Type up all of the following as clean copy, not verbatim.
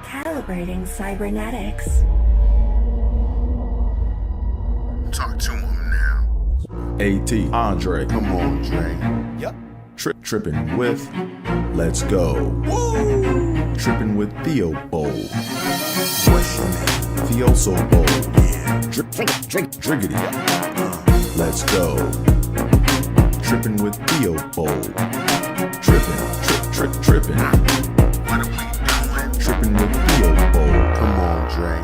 Calibrating cybernetics. Talk to him now. AT, Andre. Come on, Dre. Yep. Trippin with Let's Go. Woo! Trippin with Theobold. What's your name? Theo so bold. Yeah. Driggity. Let's go. Trippin with Theobold. Trippin. What are we doing? Trippin with Theobold. Come on, Dre.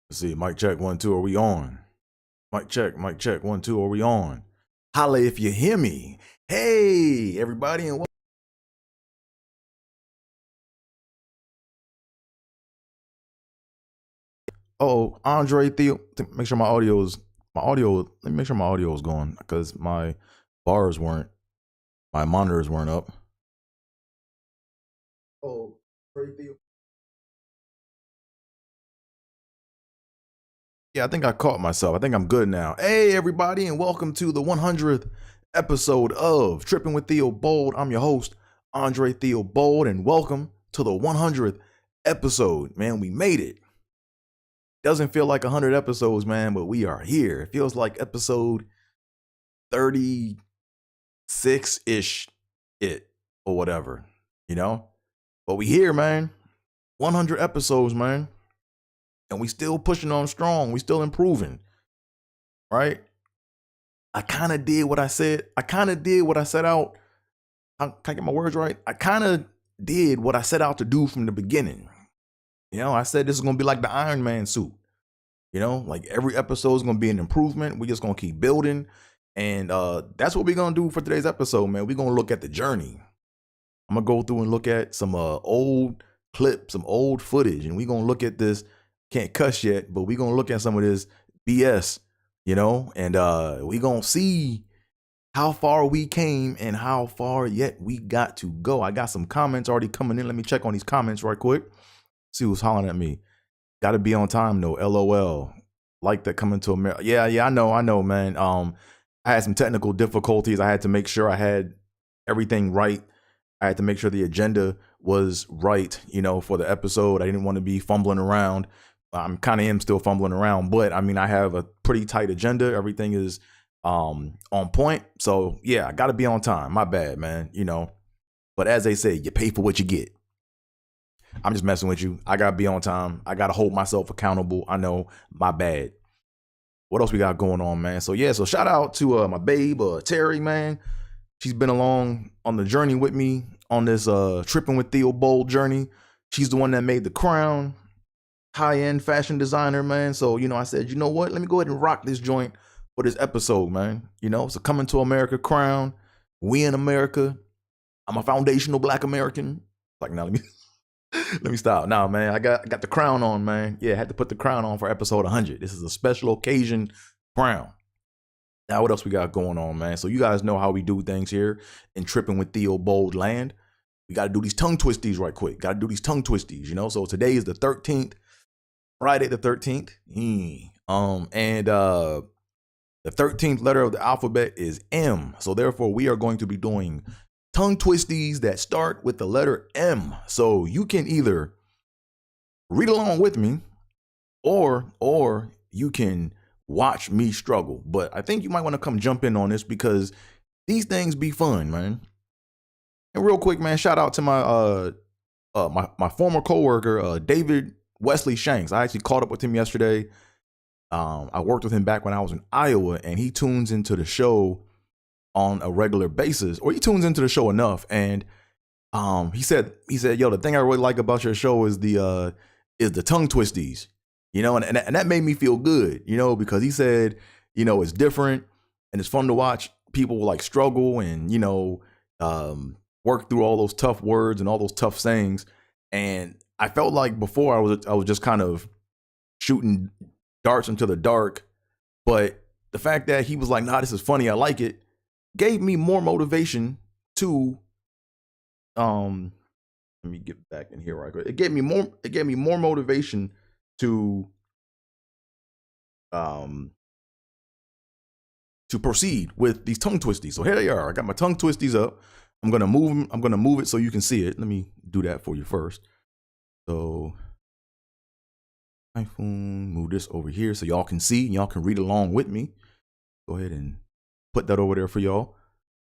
Let's see, mic check, 1, 2, are we on? Mic check, 1, 2, are we on? Holla if you hear me. Hey, everybody, and oh, Andre, Theo, make sure let me make sure my audio is going because my monitors weren't up. Oh, Trey, Theo. Yeah, I think I caught myself. I think I'm good now. Hey, everybody, and welcome to the 100th episode of Trippin with Theobold. I'm your host, Andre Theobold, and welcome to the 100th episode. Man, we made it. Doesn't feel like 100 episodes, man, but we are here. It feels like episode 36-ish, or whatever, you know? But we here, man. 100 episodes, man. And we still pushing on strong. We still improving, right? I kind of did what I said. I kind of did what I set out. Can I get my words right? I kind of did what I set out to do from the beginning. You know, I said this is going to be like the Iron Man suit. You know, like every episode is going to be an improvement. We're just going to keep building. And that's what we're going to do for today's episode, man. We're going to look at the journey. I'm going to go through and look at some old clips, some old footage. And we're going to look at this. Can't cuss yet, but we're going to look at some of this BS, you know, and we're going to see how far we came and how far yet we got to go. I got some comments already coming in. Let me check on these comments right quick. See who's hollering at me. Got to be on time, though. LOL. Like that coming to America. Yeah, I know, man. I had some technical difficulties. I had to make sure I had everything right. I had to make sure the agenda was right, you know, for the episode. I didn't want to be fumbling around. I'm kind of am still fumbling around, but I mean, I have a pretty tight agenda. Everything is on point. So yeah, I got to be on time. My bad, man, you know, but as they say, you pay for what you get. I'm just messing with you. I got to be on time. I got to hold myself accountable. I know, my bad. What else we got going on, man? So yeah, so shout out to my babe, Terry, man. She's been along on the journey with me on this Trippin with Theobold journey. She's the one that made the crown. High-end fashion designer, man. So, you know, I said, you know what? Let me go ahead and rock this joint for this episode, man. You know, so coming to America crown. We in America. I'm a foundational Black American. Like, now let me stop. Now, man, I got the crown on, man. Yeah, I had to put the crown on for episode 100. This is a special occasion crown. Now, what else we got going on, man? So you guys know how we do things here in Trippin with Theobold land. We got to do these tongue twisties right quick. Got to do these tongue twisties, you know? So today is the 13th. Friday the 13th. And the 13th letter of the alphabet is M. So therefore, we are going to be doing tongue twisties that start with the letter M. So you can either read along with me or you can watch me struggle. But I think you might want to come jump in on this because these things be fun, man. And real quick, man, shout out to my my former coworker, David Wesley Shanks. I actually caught up with him yesterday. I worked with him back when I was in Iowa, and he tunes into the show on a regular basis, or he tunes into the show enough. And he said, yo, the thing I really like about your show is the tongue twisties, you know, and that made me feel good, you know, because he said, you know, it's different and it's fun to watch people like struggle and, you know, work through all those tough words and all those tough sayings. And I felt like before I was just kind of shooting darts into the dark, but the fact that he was like, nah, this is funny, I like it, gave me more motivation to let me get back in here right quick. It gave me more motivation to to proceed with these tongue twisties. So here they are. I got my tongue twisties up. I'm gonna move them. I'm gonna move it so you can see it. Let me do that for you first. So iPhone, move this over here so y'all can see and y'all can read along with me. Go ahead and put that over there for y'all.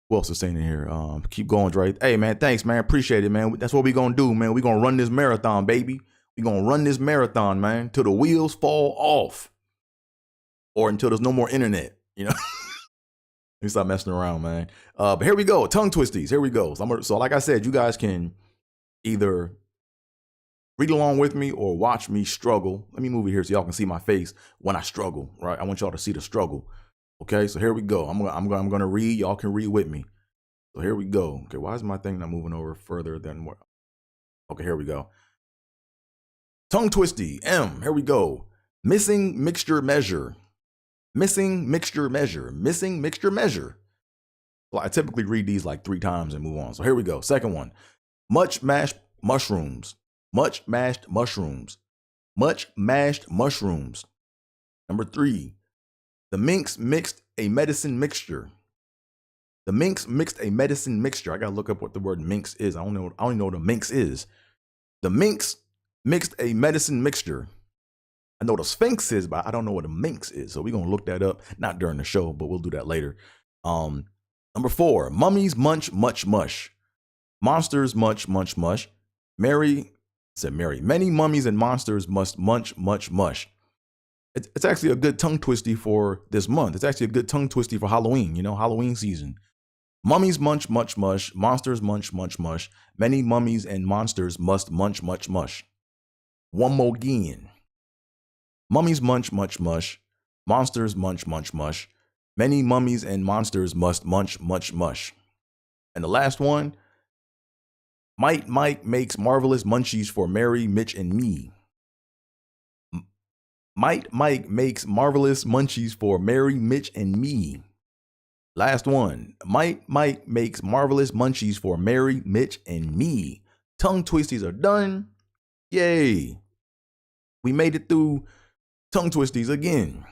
Who else is saying in here? Keep going, Dre. Hey man, thanks, man. Appreciate it, man. That's what we gonna do, man. We gonna run this marathon, baby. We gonna run this marathon, man, till the wheels fall off. Or until there's no more internet, you know. Let me stop messing around, man. But here we go. Tongue twisties. Here we go. So like I said, you guys can either read along with me or watch me struggle. Let me move it here so y'all can see my face when I struggle, right? I want y'all to see the struggle. Okay, so here we go. I'm gonna read. Y'all can read with me. So here we go. Okay, why is my thing not moving over further than what? Okay, here we go. Tongue twisty. M. Here we go. Missing mixture measure. Missing mixture measure. Missing mixture measure. Well, I typically read these like 3 times and move on. So here we go. Second one. Much mashed mushrooms. Much mashed mushrooms. Much mashed mushrooms. Number 3. The minx mixed a medicine mixture. The minx mixed a medicine mixture. I gotta look up what the word minx is. I don't know what a minx is. The minx mixed a medicine mixture. I know what a sphinx is, but I don't know what a minx is. So we're gonna look that up. Not during the show, but we'll do that later. Number 4, mummies munch much mush. Monsters munch much mush. Mary. Many mummies and monsters must munch much mush. It's actually a good tongue twisty for this month. It's actually a good tongue twisty for Halloween, you know, Halloween season. Mummies munch much mush. Monsters munch much mush. Many mummies and monsters must munch much mush. One more again. Mummies munch much mush. Monsters munch much mush. Many mummies and monsters must munch much mush. And the last one. Might Mike makes marvelous munchies for Mary, Mitch, and me. Might Mike makes marvelous munchies for Mary, Mitch, and me. Last one. Might Mike makes marvelous munchies for Mary, Mitch, and me. Tongue twisties are done. Yay. We made it through tongue twisties again.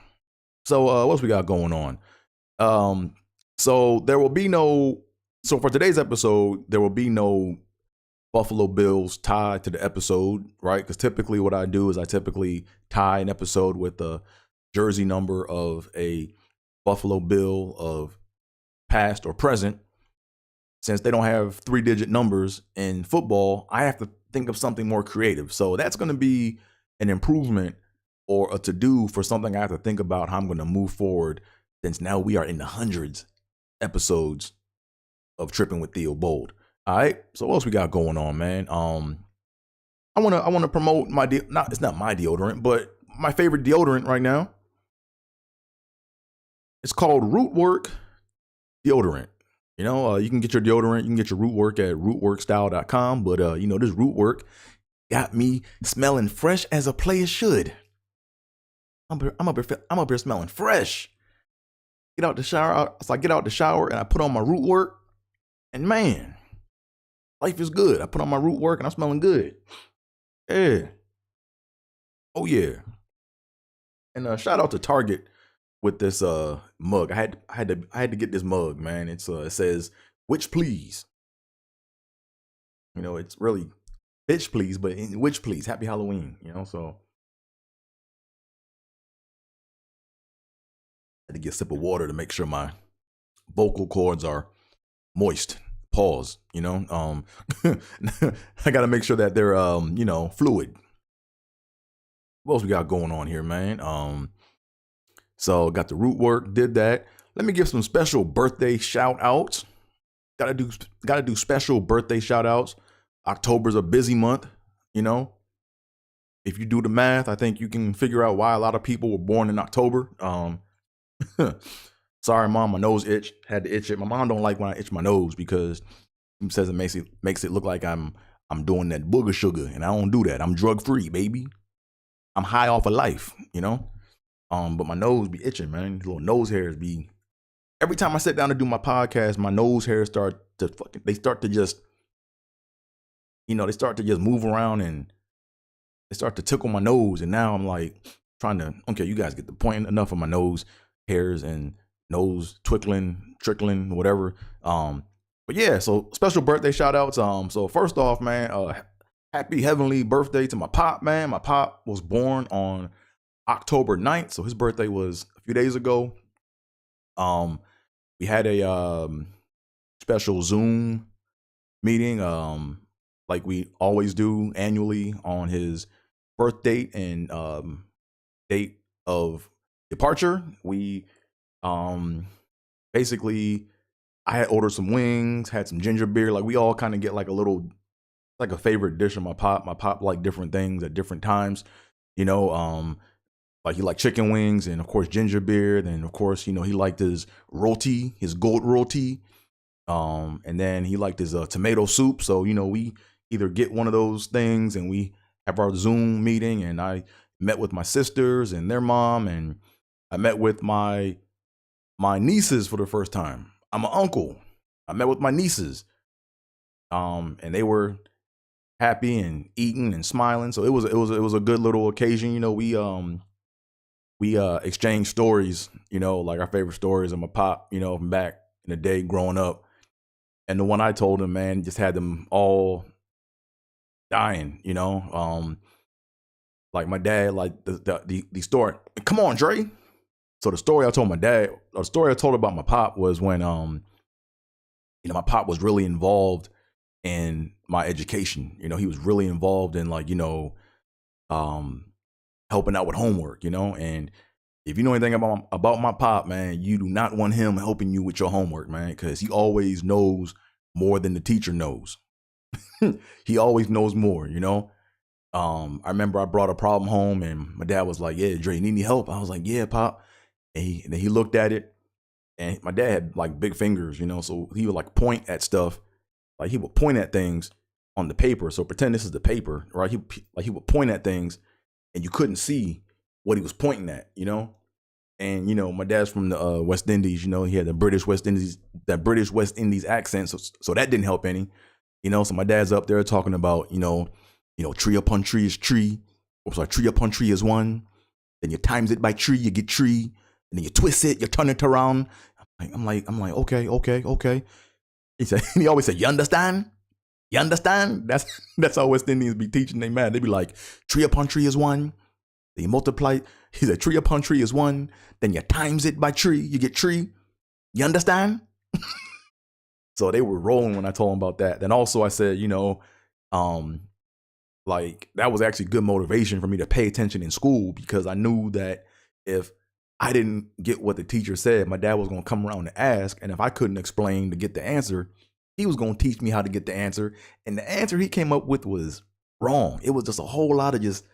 So what else we got going on? So for today's episode, there will be no Buffalo Bills tied to the episode, right? Because typically what I do is I typically tie an episode with the jersey number of a Buffalo Bill of past or present. Since they don't have 3-digit numbers in football, I have to think of something more creative. So that's going to be an improvement or a to-do for something I have to think about how I'm going to move forward, since now we are in the hundreds episodes of Trippin' with Theobold. All right, so what else we got going on, man? I wanna promote my it's not my deodorant, but my favorite deodorant right now. It's called Rootwork deodorant. You know, you can get your deodorant, you can get your Rootwork at rootworkstyle.com, but you know, this Rootwork got me smelling fresh as a player should. I'm up here smelling fresh. Get out the shower, so I get out the shower and I put on my Rootwork, and man, life is good. I put on my Rootwork and I'm smelling good. Yeah. Oh yeah. And shout out to Target with this mug. I had to get this mug, man. It says "Which please." You know, it's really bitch please, but which please. Happy Halloween. You know, so I had to get a sip of water to make sure my vocal cords are moist. Pause, you know. I gotta make sure that they're you know, fluid. What else we got going on here, man? So got the Rootwork, did that. Let me give some special birthday shout outs. Gotta do special birthday shout outs. October's a busy month, you know. If you do the math, I think you can figure out why a lot of people were born in October. Sorry, Mom, my nose itched. Had to itch it. My mom don't like when I itch my nose because she says it makes it look like I'm doing that booger sugar, and I don't do that. I'm drug free, baby. I'm high off of life, you know. But my nose be itching, man. These little nose hairs be. Every time I sit down to do my podcast, my nose hairs start to just move around and they start to tickle my nose, and now I'm like trying to. Okay, you guys get the point. Enough of my nose hairs and nose trickling, whatever. But yeah, so special birthday shout outs. So first off, man, happy heavenly birthday to my pop, man. My pop was born on October 9th, so his birthday was a few days ago. We had a special Zoom meeting, like we always do annually on his birth date and date of departure. We basically, I had ordered some wings, had some ginger beer. Like we all kind of get like a little, like a favorite dish of my pop. My pop like different things at different times, you know. Like he liked chicken wings and of course ginger beer. Then of course, you know, he liked his roti, his goat roti. And then he liked his tomato soup. So, you know, we either get one of those things and we have our Zoom meeting, and I met with my sisters and their mom, and I met with my nieces for the first time. I'm an uncle. I met with my nieces. And they were happy and eating and smiling. So it was a good little occasion. You know, we exchanged stories, you know, like our favorite stories of my pop, you know, from back in the day growing up. And the one I told him, man, just had them all dying, you know. Like my dad, like the story. Come on, Dre. So the story I told my dad, the story I told about my pop was when, you know, my pop was really involved in my education. You know, he was really involved in, like, you know, helping out with homework, you know. And if you know anything about my pop, man, you do not want him helping you with your homework, man, because he always knows more than the teacher knows. He always knows more, you know. I remember I brought a problem home and my dad was like, "Yeah, Dre, you need any help?" I was like, "Yeah, Pop." And then he looked at it, and my dad had like big fingers, you know, so he would like point at stuff, like he would point at things on the paper. So pretend this is the paper, right? He would point at things, and you couldn't see what he was pointing at, you know. And you know, my dad's from the West Indies, you know, he had the British West Indies accent, so that didn't help any, you know. So my dad's up there talking about, you know, tree upon tree is tree. Or sorry, tree upon tree is one. Then you times it by tree, you get tree. And then you twist it, you turn it around. I'm like, okay. He said, he always said, "You understand? You understand?" That's how West Indians be teaching they mad. They be like, tree upon tree is one. Then you multiply. He said, tree upon tree is one. Then you times it by tree, you get tree. You understand? So they were rolling when I told them about that. Then also I said, you know, like that was actually good motivation for me to pay attention in school, because I knew that if I didn't get what the teacher said, my dad was going to come around and ask. And if I couldn't explain to get the answer, he was going to teach me how to get the answer. And the answer he came up with was wrong. It was just a whole lot of just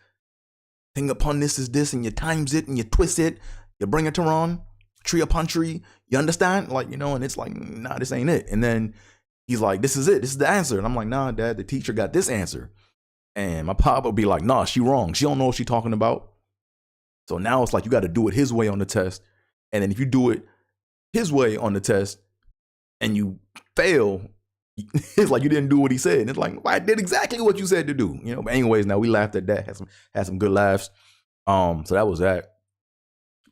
thing upon this is this, and you times it and you twist it, you bring it around, tree upon tree. You understand? Like, you know, and it's like, nah, this ain't it. And then he's like, this is it. This is the answer. And I'm like, nah, Dad, the teacher got this answer. And my pop would be like, nah, she wrong. She don't know what she talking about. So now it's like you got to do it his way on the test. And then if you do it his way on the test and you fail, it's like you didn't do what he said. And it's like, well, I did exactly what you said to do. You know, but anyways, now we laughed at that, had some good laughs. So that was that.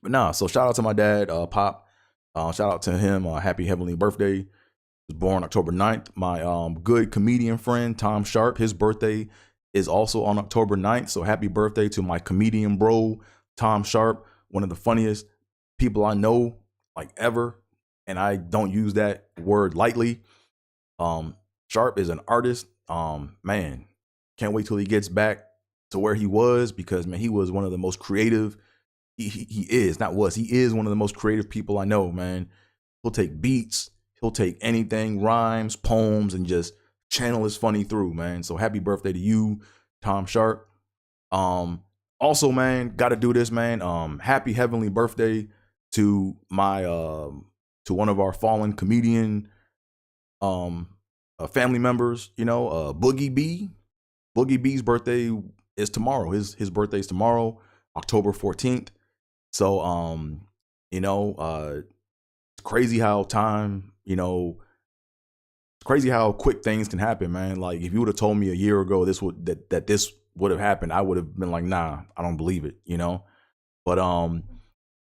But nah, so shout out to my dad, Pop. Shout out to him. Happy heavenly birthday. He was born October 9th. My good comedian friend, Tom Sharp, his birthday is also on October 9th. So happy birthday to my comedian bro, Tom Sharp, one of the funniest people I know, like ever. And I don't use that word lightly. Sharp is an artist. Man, can't wait till he gets back to where he was, because man, he was one of the most creative. He is one of the most creative people I know, man. He'll take beats, he'll take anything, rhymes, poems, and just channel his funny through, man. So happy birthday to you, Tom Sharp. Also, man, got to do this, man. Happy heavenly birthday to my to one of our fallen comedian family members, you know, Boogie B. Boogie B's birthday is tomorrow. His birthday is tomorrow, October 14th. So you know, it's crazy how time, you know, it's crazy how quick things can happen, man. Like if you would have told me a year ago this would have happened, I would have been like, nah, I don't believe it, you know. But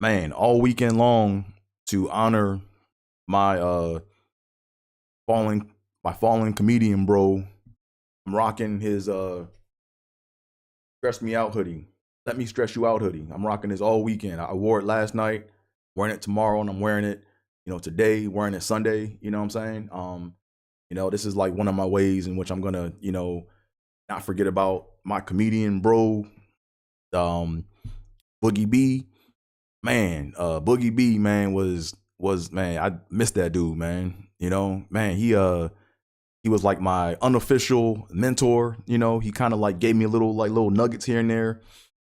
man, all weekend long, to honor my fallen comedian bro. I'm rocking his stress me out hoodie. Let me stress you out hoodie. I'm rocking this all weekend. I wore it last night, wearing it tomorrow, and I'm wearing it, today, wearing it Sunday. You know what I'm saying? This is like one of my ways in which I'm gonna, not forget about my comedian bro, Boogie B. Man, Boogie B, man, was man, I missed that dude, man. Man, he was like my unofficial mentor. He kind of like gave me little nuggets here and there.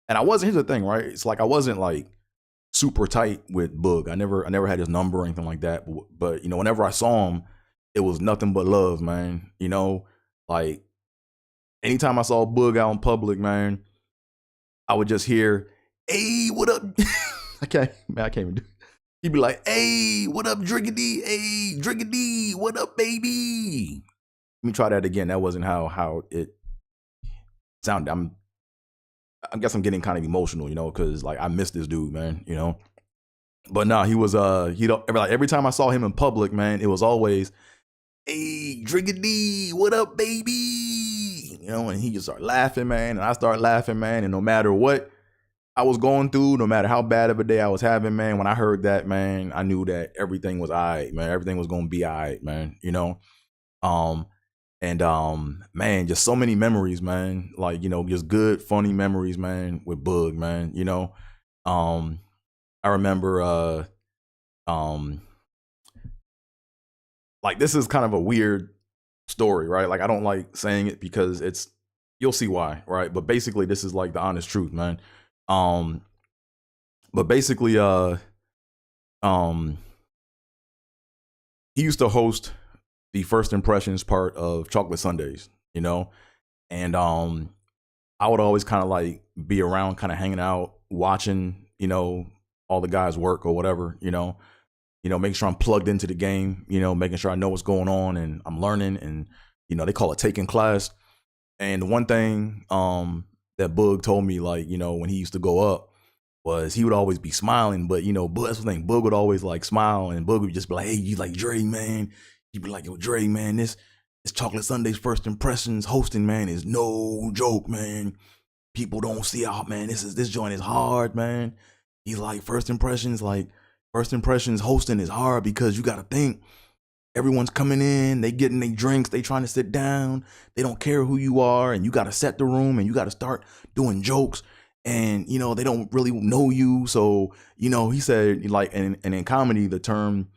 And I wasn't, here's the thing, right? It's like I wasn't like super tight with Boog. I never had his number or anything like that. But whenever I saw him, it was nothing but love, man. Like anytime I saw Boog out in public, man, I would just hear, "Hey, what up?" I can't even do it. He'd be like, "Hey, what up, Driggity? Hey, Driggity, what up, baby?" Let me try that again. That wasn't how it sounded. I guess I'm getting kind of emotional, because like I miss this dude, man, But nah, he was every time I saw him in public, man, it was always, "Hey, Driggity, what up, baby?" And he just started laughing, man, and I started laughing, man, and no matter what I was going through, no matter how bad of a day I was having, man, when I heard that, man, I knew that everything was all right, man. Everything was gonna be all right, man, man, just so many memories, man. Like, just good, funny memories, man, with Boog, man. I remember like this is kind of a weird story, right? Like I don't like saying it because you'll see why, right? But basically this is like the honest truth, man. But basically he used to host the First Impressions part of Chocolate Sundays, and I would always kind of like be around, kind of hanging out, watching, all the guys work or whatever, making sure I'm plugged into the game, making sure I know what's going on and I'm learning, and they call it taking class. And the one thing that Boog told me, like, when he used to go up, was he would always be smiling, but that's the thing, Boog would always like smile, and Boog would just be like, "Hey, you like Dre, man?" He'd be like, "Yo, Dre, man, this Chocolate Sunday's First Impressions hosting, man, is no joke, man. People don't see out, man. This joint is hard, man." He's like, First Impressions hosting is hard because you gotta think, everyone's coming in, they getting their drinks, they trying to sit down, they don't care who you are, and you gotta set the room, and you gotta start doing jokes, and they don't really know you. So he said, like, and in comedy, the term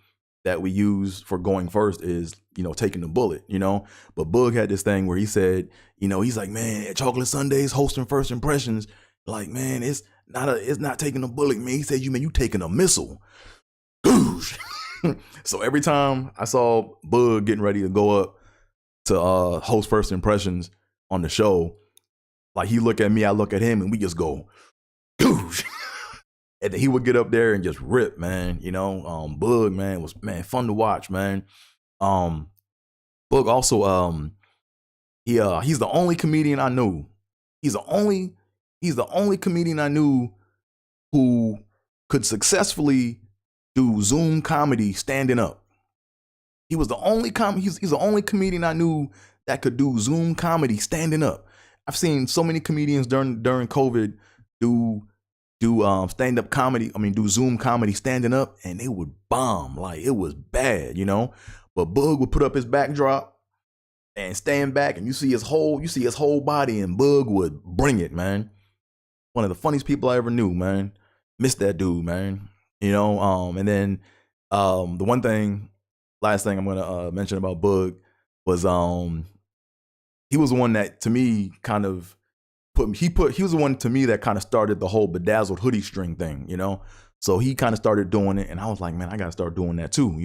that we use for going first is taking the bullet, but Boog had this thing where he said, he's like, "Man, at Chocolate Sundays hosting First Impressions, like, man, it's not taking a bullet, man." He said, you taking a missile." So every time I saw Boog getting ready to go up to host First Impressions on the show, like, he look at me, I look at him, and we just go, "Goosh." And then he would get up there and just rip, man. Boog, man, was, man, fun to watch, man. Boog also, he's the only comedian I knew. He's the only comedian I knew who could successfully do Zoom comedy standing up. He was the only he's the only comedian I knew that could do Zoom comedy standing up. I've seen so many comedians during COVID do stand-up comedy, do Zoom comedy standing up, and they would bomb. Like, it was bad, But Boog would put up his backdrop and stand back, and you see his whole body, and Boog would bring it, man. One of the funniest people I ever knew, man. Miss that dude, man. And then the one thing, last thing I'm gonna mention about Boog was he was the one that, to me, kind of he was the one to me that kind of started the whole bedazzled hoodie string thing, So he kind of started doing it, and I was like, man, I gotta start doing that too,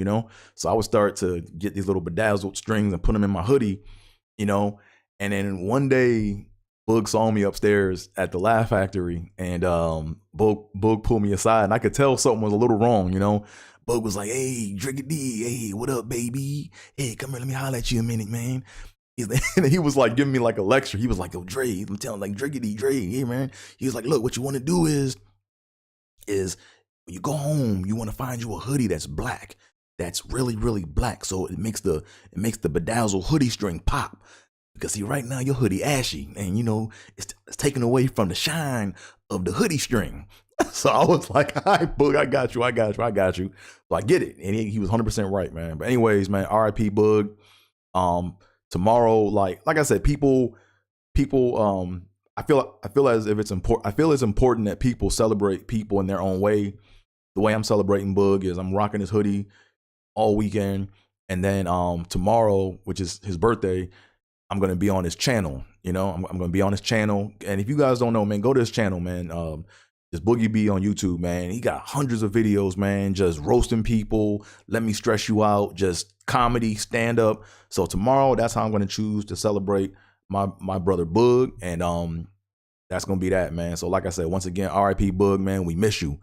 So I would start to get these little bedazzled strings and put them in my hoodie, And then one day, Boog saw me upstairs at the Laugh Factory, and Boog pulled me aside, and I could tell something was a little wrong, Boog was like, "Hey, Driggity, hey, what up, baby? Hey, come here, let me holler at you a minute, man." And he was like giving me like a lecture. He was like, "Yo, Dre," I'm telling, like, "Driggity, Dre, hey, man." He was like, "Look, what you want to do is when you go home, you want to find you a hoodie that's black, that's really, really black. So it makes the bedazzled hoodie string pop. Because see, right now your hoodie ashy, and you know it's taken away from the shine of the hoodie string. So I was like, all right, Boog, I got you. So I get it, and he was 100% right, man. But anyways, man, R.I.P. Boog. Tomorrow, like I said, people, I feel as if it's important. I feel it's important that people celebrate people in their own way. The way I'm celebrating Boog is I'm rocking his hoodie all weekend, and then tomorrow, which is his birthday, I'm gonna be on his channel. You know, I'm gonna be on his channel. And if you guys don't know, man, go to his channel, man. This Boogie B on YouTube, man. He got hundreds of videos, man, just roasting people, let me stress you out, just comedy, stand up. So tomorrow, that's how I'm gonna choose to celebrate my brother Boog, and that's gonna be that, man. So like I said, once again, R.I.P. Boog, man. We miss you.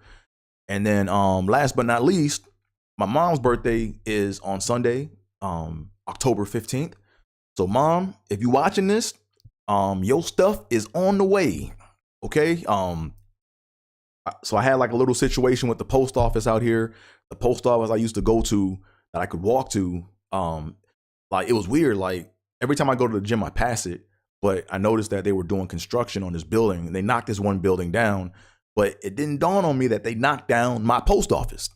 And then last but not least, my mom's birthday is on Sunday, October 15th. So mom, if you watching this, your stuff is on the way. Okay. So I had like a little situation with the post office out here. The post office I used to go to that I could walk to. Like it was weird. Like every time I go to the gym, I pass it. But I noticed that they were doing construction on this building, and they knocked this one building down. But it didn't dawn on me that they knocked down my post office.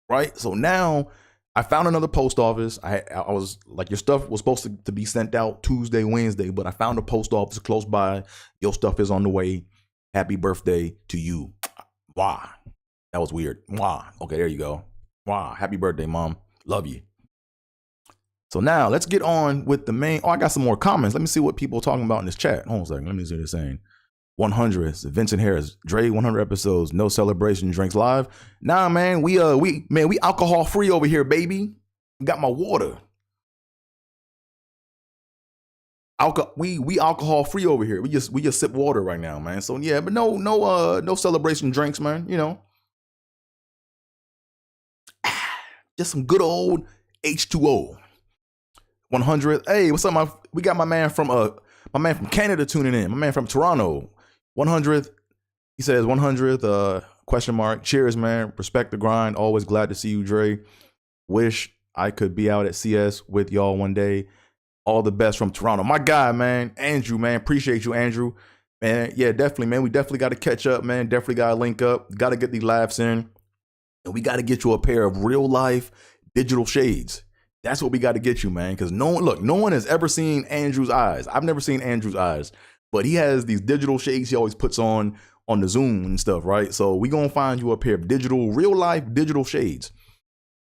Right. So now I found another post office. I was like, your stuff was supposed to be sent out Tuesday, Wednesday, but I found a post office close by. Your stuff is on the way. Happy birthday to you. Wow. That was weird. Wow. Okay, there you go. Wow. Happy birthday, Mom. Love you. So now let's get on with the main. Oh, I got some more comments. Let me see what people are talking about in this chat. Hold on a second. Let me see what they're saying. 100. Vincent Harris. Dre, 100 episodes. No celebration. Drinks live. Nah, man. We alcohol free over here, baby. Got my water. We alcohol free over here. We just sip water right now, man. So yeah, but no celebration drinks, man. You know, just some good old H2O. 100. Hey, what's up, we got my man from Canada tuning in. My man from Toronto. 100th. He says 100th. Question mark. Cheers, man. Respect the grind. Always glad to see you, Dre. Wish I could be out at CS with y'all one day. All the best from Toronto. My guy, man. Andrew, man. Appreciate you, Andrew. Man, yeah, definitely, man. We definitely got to catch up, man. Definitely got to link up. Got to get these laughs in. And we got to get you a pair of real life digital shades. That's what we got to get you, man. Because no one has ever seen Andrew's eyes. I've never seen Andrew's eyes. But he has these digital shades he always puts on the Zoom and stuff, right? So we going to find you a pair of real life digital shades.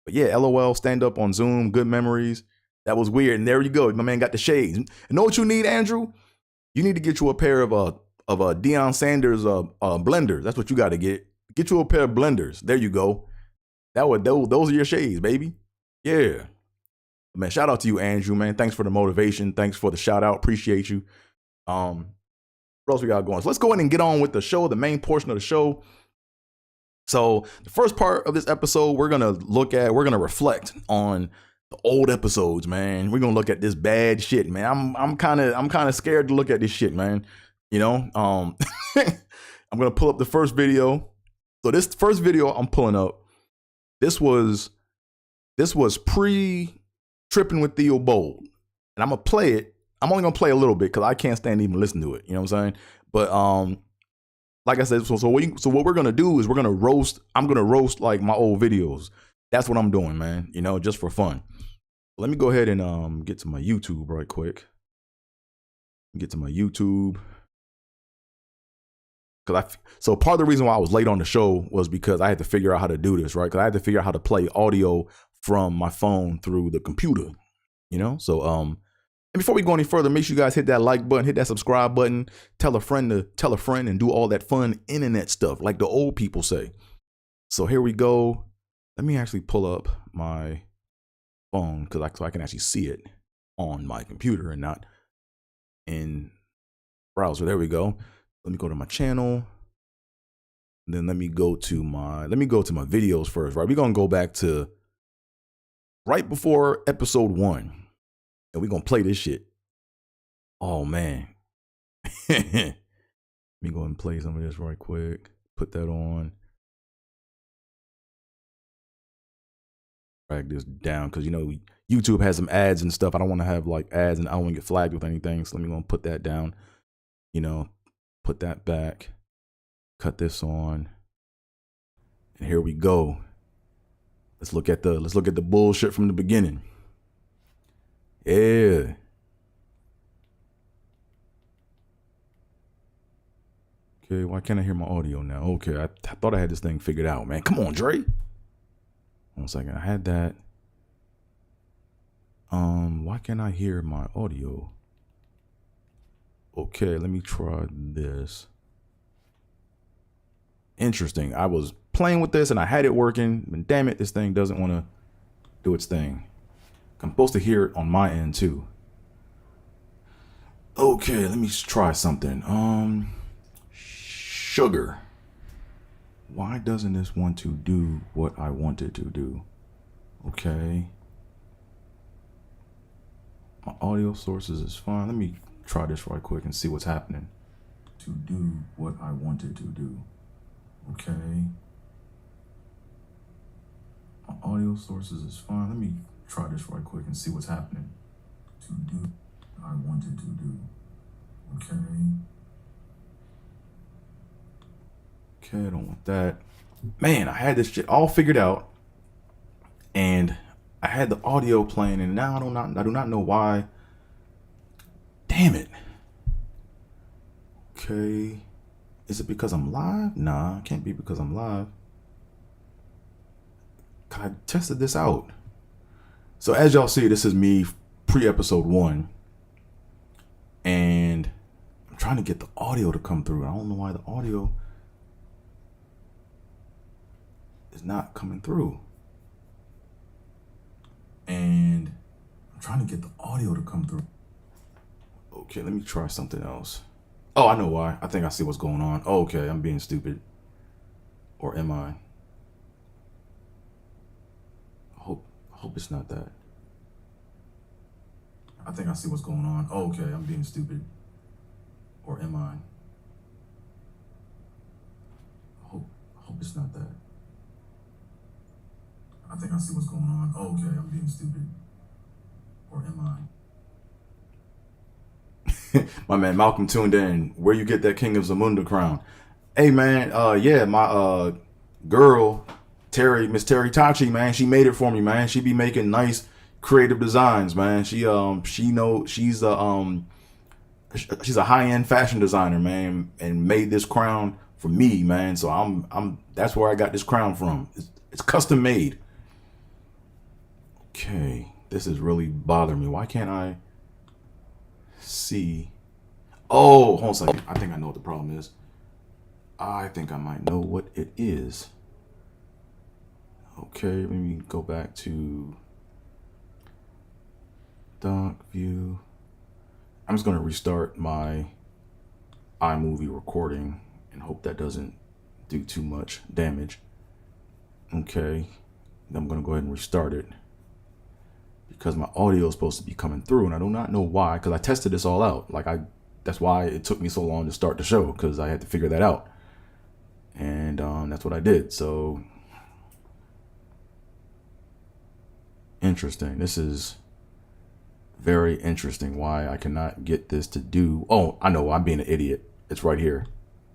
But yeah, LOL, stand up on Zoom. Good memories. That was weird. And there you go. My man got the shades. And know what you need, Andrew? You need to get you a pair of Deion Sanders blenders. That's what you got to get. Get you a pair of blenders. There you go. Those are your shades, baby. Yeah. Man, shout out to you, Andrew, man. Thanks for the motivation. Thanks for the shout out. Appreciate you. What else we got going? So let's go ahead and get on with the show, the main portion of the show. So the first part of this episode, we're gonna reflect on the old episodes, man. We're gonna look at this bad shit, man. I'm kind of scared to look at this shit, man. You know, I'm gonna pull up the first video. So this first video I'm pulling up, this was pre Trippin with Theobold, and I'm gonna play it. I'm only gonna play a little bit because I can't stand to even listen to it. You know what I'm saying? But like I said, so what we're gonna do is I'm gonna roast like my old videos. That's what I'm doing, man. You know, just for fun. Let me go ahead and get to my YouTube right quick. Get to my YouTube. So part of the reason why I was late on the show was because I had to figure out how to do this, right? Because I had to figure out how to play audio from my phone through the computer, you know? So, and before we go any further, make sure you guys hit that like button, hit that subscribe button, tell a friend to tell a friend, and do all that fun internet stuff like the old people say. So here we go. Let me actually pull up my phone so I can actually see it on my computer and not in browser. There we go. Let me go to my channel. And then let me go to my videos first, right? We're gonna go back to right before episode 1. And we're gonna play this shit. Oh man. Let me go ahead and play some of this right quick. Put that on. drag this down because, you know, YouTube has some ads and stuff. I don't want to have like ads and I don't want to get flagged with anything. So let me go and put that down, you know, put that back, cut this on. And here we go. Let's look at the bullshit from the beginning. Yeah. Okay, why can't I hear my audio now? Okay, I thought I had this thing figured out, man. Come on, Dre. 1 second, I had that. Why can't I hear my audio? Okay, let me try this. Interesting. I was playing with this and I had it working, and damn it, this thing doesn't want to do its thing. I'm supposed to hear it on my end too. Okay, let me try something. Sugar. Why doesn't this want to do what I want it to do? Okay. My audio sources is fine. Let me try this right quick and see what's happening. To do what I want it to do. Okay. My audio sources is fine. Let me try this right quick and see what's happening. To do what I want it to do. Okay. Okay, I don't want that. Man, I had this shit all figured out. And I had the audio playing, and now I do not know why. Damn it. Okay. Is it because I'm live? Nah, it can't be because I'm live. I tested this out. So as y'all see, this is me pre-episode 1. And I'm trying to get the audio to come through. I don't know why the audio is not coming through. And I'm trying to get the audio to come through. Okay, let me try something else. Oh, I know why. I think I see what's going on. Oh, okay, I'm being stupid. Or am I? I hope it's not that. I think I see what's going on. Oh, okay, I'm being stupid. Or am I? I hope it's not that. I think I see what's going on. Oh, okay, I'm being stupid. Or am I? My man Malcolm tuned in. Where you get that King of Zamunda crown? Hey man, yeah, my girl Miss Terry Tachi, man, she made it for me, man. She be making nice creative designs, man. She's a high-end fashion designer, man, and made this crown for me, man. So I'm that's where I got this crown from. It's custom made. Okay, this is really bothering me. Why can't I see? Oh, hold on a second. I think I know what the problem is. I think I might know what it is. Okay, let me go back to doc view. I'm just going to restart my iMovie recording and hope that doesn't do too much damage. Okay, then I'm going to go ahead and restart it because my audio is supposed to be coming through and I do not know why, because I tested this all out. That's why it took me so long to start the show, because I had to figure that out. And that's what I did. So interesting. This is very interesting why I cannot get this to do. Oh, I know. I'm being an idiot. It's right here.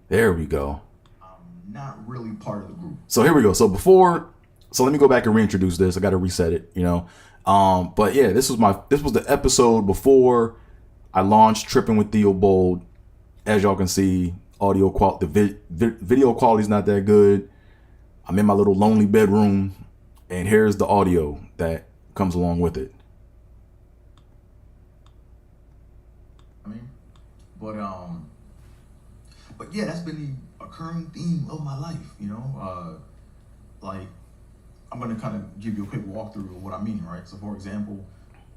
There we go. I'm not really part of the group. So here we go. So let me go back and reintroduce this. I got to reset it, you know. But yeah, this was the episode before I launched Trippin with Theobold. As y'all can see, audio quality, the video quality is not that good. I'm in my little lonely bedroom, and here's the audio that comes along with it. But yeah, that's been the occurring theme of my life, you know. Like, I'm gonna kind of give you a quick walkthrough of what I mean, right? So, for example,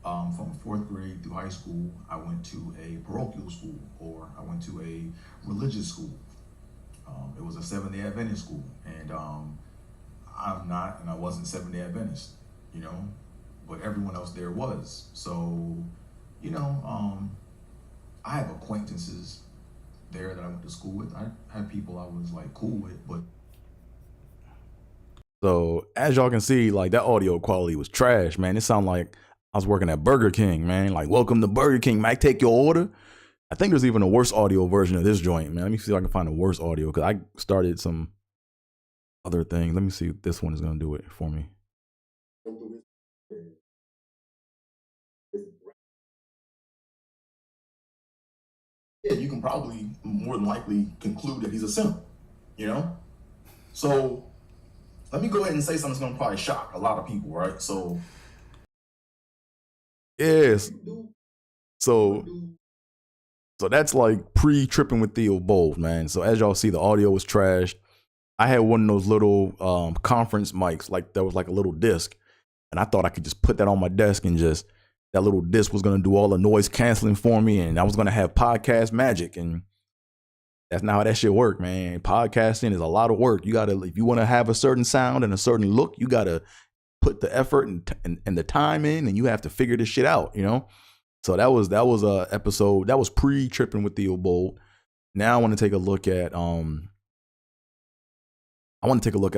from 4th grade through high school, I went to a parochial school, or I went to a religious school. It was a Seventh-day Adventist school, and I'm not, and I wasn't Seventh-day Adventist, you know, but everyone else there was. So, you know, I have acquaintances there that I went to school with. I had people I was like cool with, but So as y'all can see, like that audio quality was trash, man. It sounded like I was working at Burger King, man. Like, welcome to Burger King, Mike, take your order. I think there's even a worse audio version of this joint, man. Let me see if I can find a worse audio, because I started some other things. Let me see if this one is gonna do it for me. Yeah, you can probably more than likely conclude that he's a simp, you know? So let me go ahead and say something that's gonna probably shock a lot of people, right? So yes. So that's like pre-tripping with Theobold, man. So as y'all see, the audio was trash. I had one of those little conference mics, like there was like a little disc, and I thought I could just put that on my desk and just that little disc was gonna do all the noise canceling for me, and I was gonna have podcast magic. And that's not how that shit work, man. Podcasting is a lot of work. You gotta, if you want to have a certain sound and a certain look, you gotta put the effort and the time in, and you have to figure this shit out, you know. So that was a episode that was pre-tripping with Theobold. Now I want to take a look at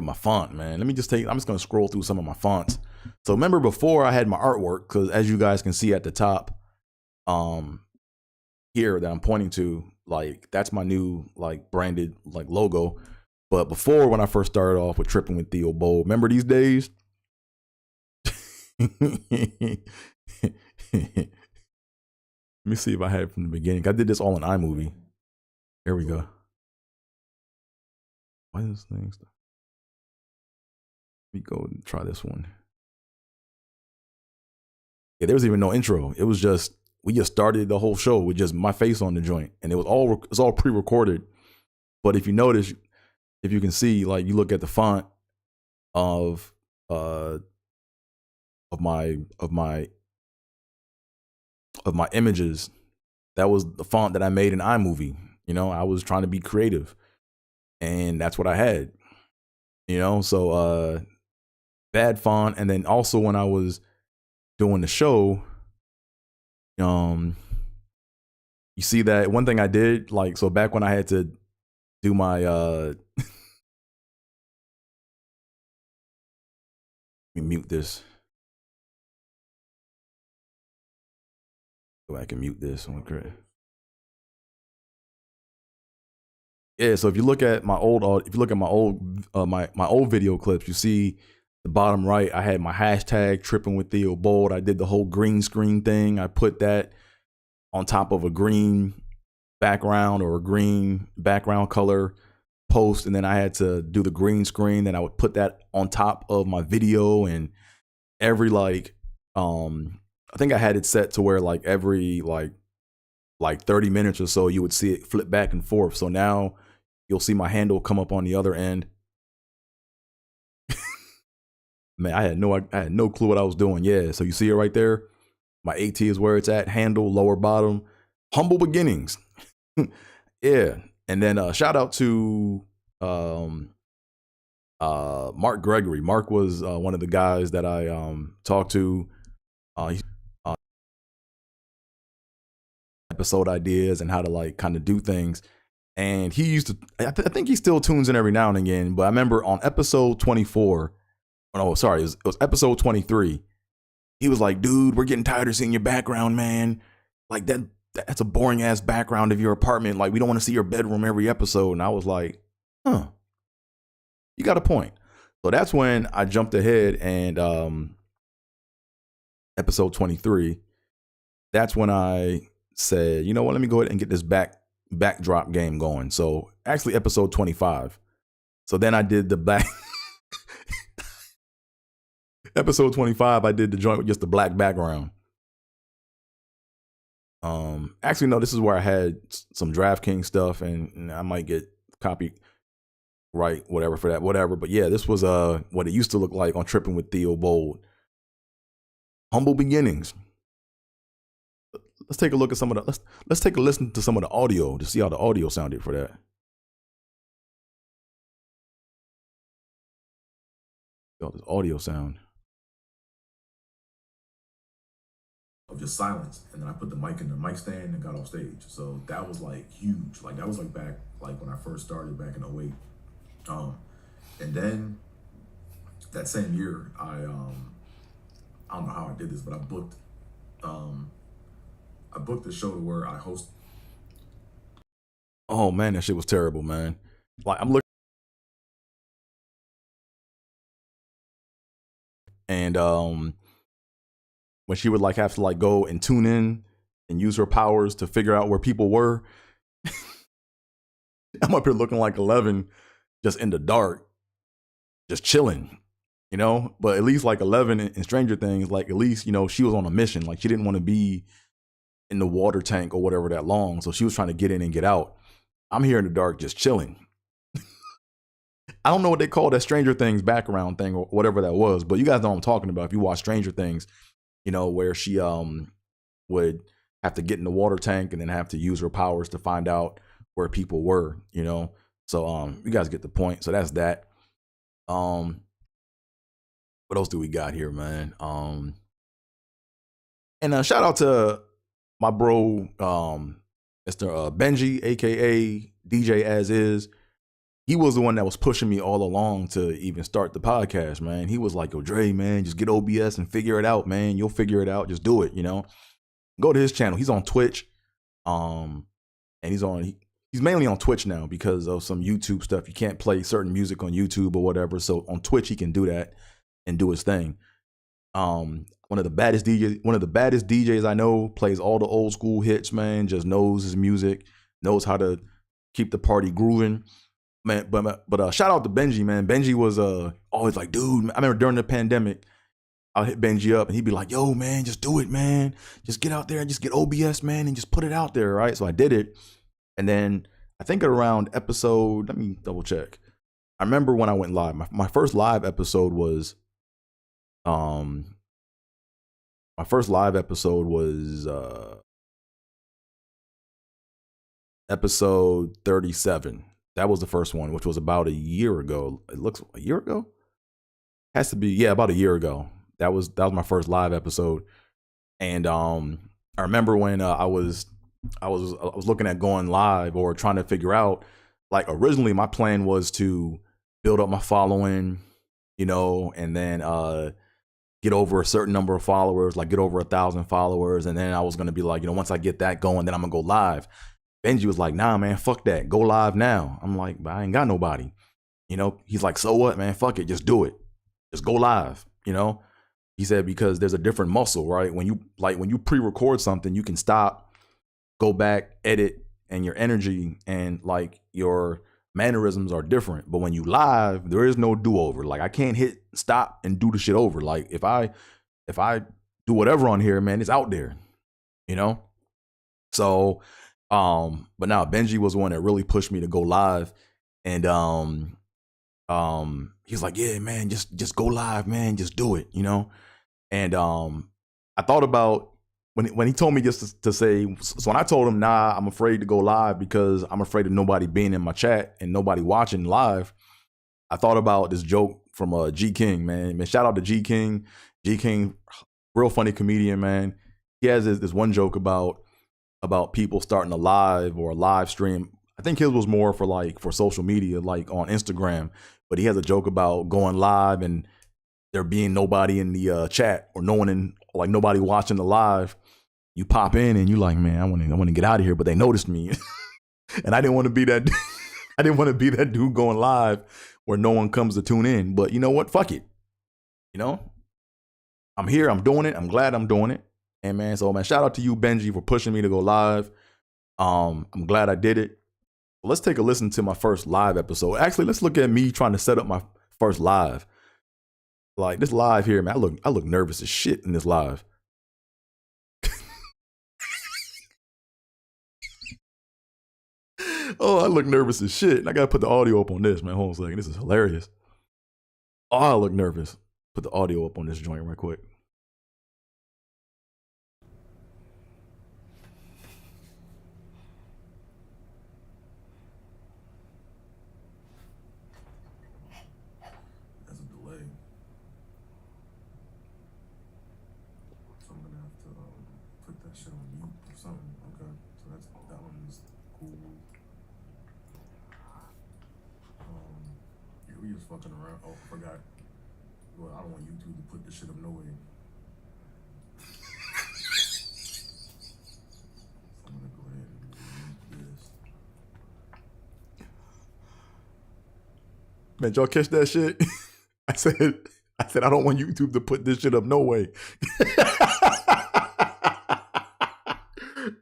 my font, man. I'm just gonna scroll through some of my fonts. So remember before I had my artwork, because as you guys can see at the top, here that I'm pointing to, like that's my new like branded like logo. But before, when I first started off with Tripping with Theobold, remember these days? Let me see if I had it from the beginning. I did this all in iMovie. Here we go. Why is this thing stuff? Let me go and try this one. Yeah, there was even no intro. It was just, we just started the whole show with just my face on the joint, and it's all pre-recorded. But if you notice, if you can see, like you look at the font of my images, that was the font that I made in iMovie. You know, I was trying to be creative, and that's what I had. You know, so bad font. And then also when I was doing the show, you see that one thing I did, like, so back when I had to do my let me mute this. Go back and mute this. Yeah, so if you look at my old my old video clips, you see the bottom right, I had my hashtag Tripping with Theobold. I did the whole green screen thing. I put that on top of a green background or a green background color post, and then I had to do the green screen. Then I would put that on top of my video, and every like I think I had it set to where like every like 30 minutes or so you would see it flip back and forth. So now you'll see my handle come up on the other end. Man, I had no clue what I was doing. Yeah, so you see it right there. My AT is where it's at. Handle, lower bottom, humble beginnings. Yeah, and then shout out to Mark Gregory. Mark was one of the guys that I talked to. Episode ideas and how to like kind of do things. And he used to, I think he still tunes in every now and again, but I remember on episode 24, oh, sorry, it was episode 23. He was like, dude, we're getting tired of seeing your background, man. Like that's a boring ass background of your apartment. Like, we don't want to see your bedroom every episode. And I was like, huh, you got a point. So that's when I jumped ahead and episode 23, that's when I said, you know what, let me go ahead and get this backdrop game going. So actually episode 25. So then I did the black episode 25, I did the joint with just the black background. Actually, no, this is where I had some DraftKings stuff, and I might get copyright, whatever for that, whatever. But yeah, this was what it used to look like on Tripping with Theobold. Humble beginnings. Let's take a look at some of the let's take a listen to some of the audio to see how the audio sounded for that. Oh, this audio sound of just silence, and then I put the mic in the mic stand and got off stage. So that was like huge. Like that was like back like when I first started back in 08. And then that same year, I don't know how I did this, but I booked a show to where I host. Oh man, that shit was terrible, man. Like I'm looking, and when she would like have to like go and tune in and use her powers to figure out where people were. I'm up here looking like 11, just in the dark, just chilling, you know. But at least like 11 in Stranger Things, like at least, you know, she was on a mission. Like she didn't want to be in the water tank or whatever that long, so she was trying to get in and get out. I'm here in the dark, just chilling. I don't know what they call that Stranger Things background thing or whatever that was, but you guys know what I'm talking about. If you watch Stranger Things, you know, where she would have to get in the water tank and then have to use her powers to find out where people were, you know. So you guys get the point. So that's that. What else do we got here, man? And shout out to my bro, Mr. Benji, aka DJ As Is. He was the one that was pushing me all along to even start the podcast, man. He was like, yo, Dre, man, just get OBS and figure it out, man. You'll figure it out. Just do it, you know. Go to his channel. He's on Twitch. And he's mainly on Twitch now because of some YouTube stuff. You can't play certain music on YouTube or whatever. So on Twitch, he can do that and do his thing. One of the baddest DJs I know, plays all the old school hits, man, just knows his music, knows how to keep the party grooving. Man, but shout out to Benji, man. Benji was always like, dude, I remember during the pandemic, I'll hit Benji up and he'd be like, yo, man, just do it, man. Just get out there and just get OBS, man, and just put it out there, right? So I did it. And then I think around episode, let me double check. I remember when I went live, my first live episode was, episode 37. That was the first one, which was about a year ago. It looks a year ago? Has to be, yeah, about a year ago. That was my first live episode. And I remember when I was looking at going live or trying to figure out, like originally my plan was to build up my following, you know, and then get over a certain number of followers, like get over 1,000 followers. And then I was going to be like, you know, once I get that going, then I'm going to go live. Benji was like, nah, man, fuck that. Go live now. I'm like, but I ain't got nobody. You know, he's like, so what, man? Fuck it. Just do it. Just go live. You know, he said, because there's a different muscle, right? When you pre-record something, you can stop, go back, edit, and your energy and like your mannerisms are different. But when you live, there is no do-over. Like I can't hit stop and do the shit over. Like if I do whatever on here, man, it's out there, you know? So, but now Benji was the one that really pushed me to go live. And he's like, yeah, man, just go live, man, just do it, you know? And I thought about when he told me just to say, so when I told him, nah, I'm afraid to go live because I'm afraid of nobody being in my chat and nobody watching live. I thought about this joke from G King, man. Shout out to G King. G King, real funny comedian, man. He has this one joke about people starting a live or a live stream. I think his was more for social media, like on Instagram. But he has a joke about going live and there being nobody in the chat or nobody watching the live. You pop in and you like, man, I want to get out of here, but they noticed me, and I didn't want to be that. I didn't want to be that dude going live where no one comes to tune in. But you know what? Fuck it. You know, I'm here. I'm doing it. I'm glad I'm doing it. And man, so man, shout out to you, Benji, for pushing me to go live. I'm glad I did it. Let's take a listen to my first live episode. Actually, let's look at me trying to set up my first live. Like this live here, man, I look nervous as shit in this live. Oh, I look nervous as shit. And I gotta put the audio up on this, man. Hold on a second. This is hilarious. Oh, I look nervous. Put the audio up on this joint right quick. There's a delay. So I'm gonna have to put that shit on mute or something. Okay. So that one's cool. We was fucking around. Oh, I forgot. Well, I don't want YouTube to put this shit up no way. So I'm gonna go ahead and delete this. Man, y'all catch that shit? I said I don't want YouTube to put this shit up no way.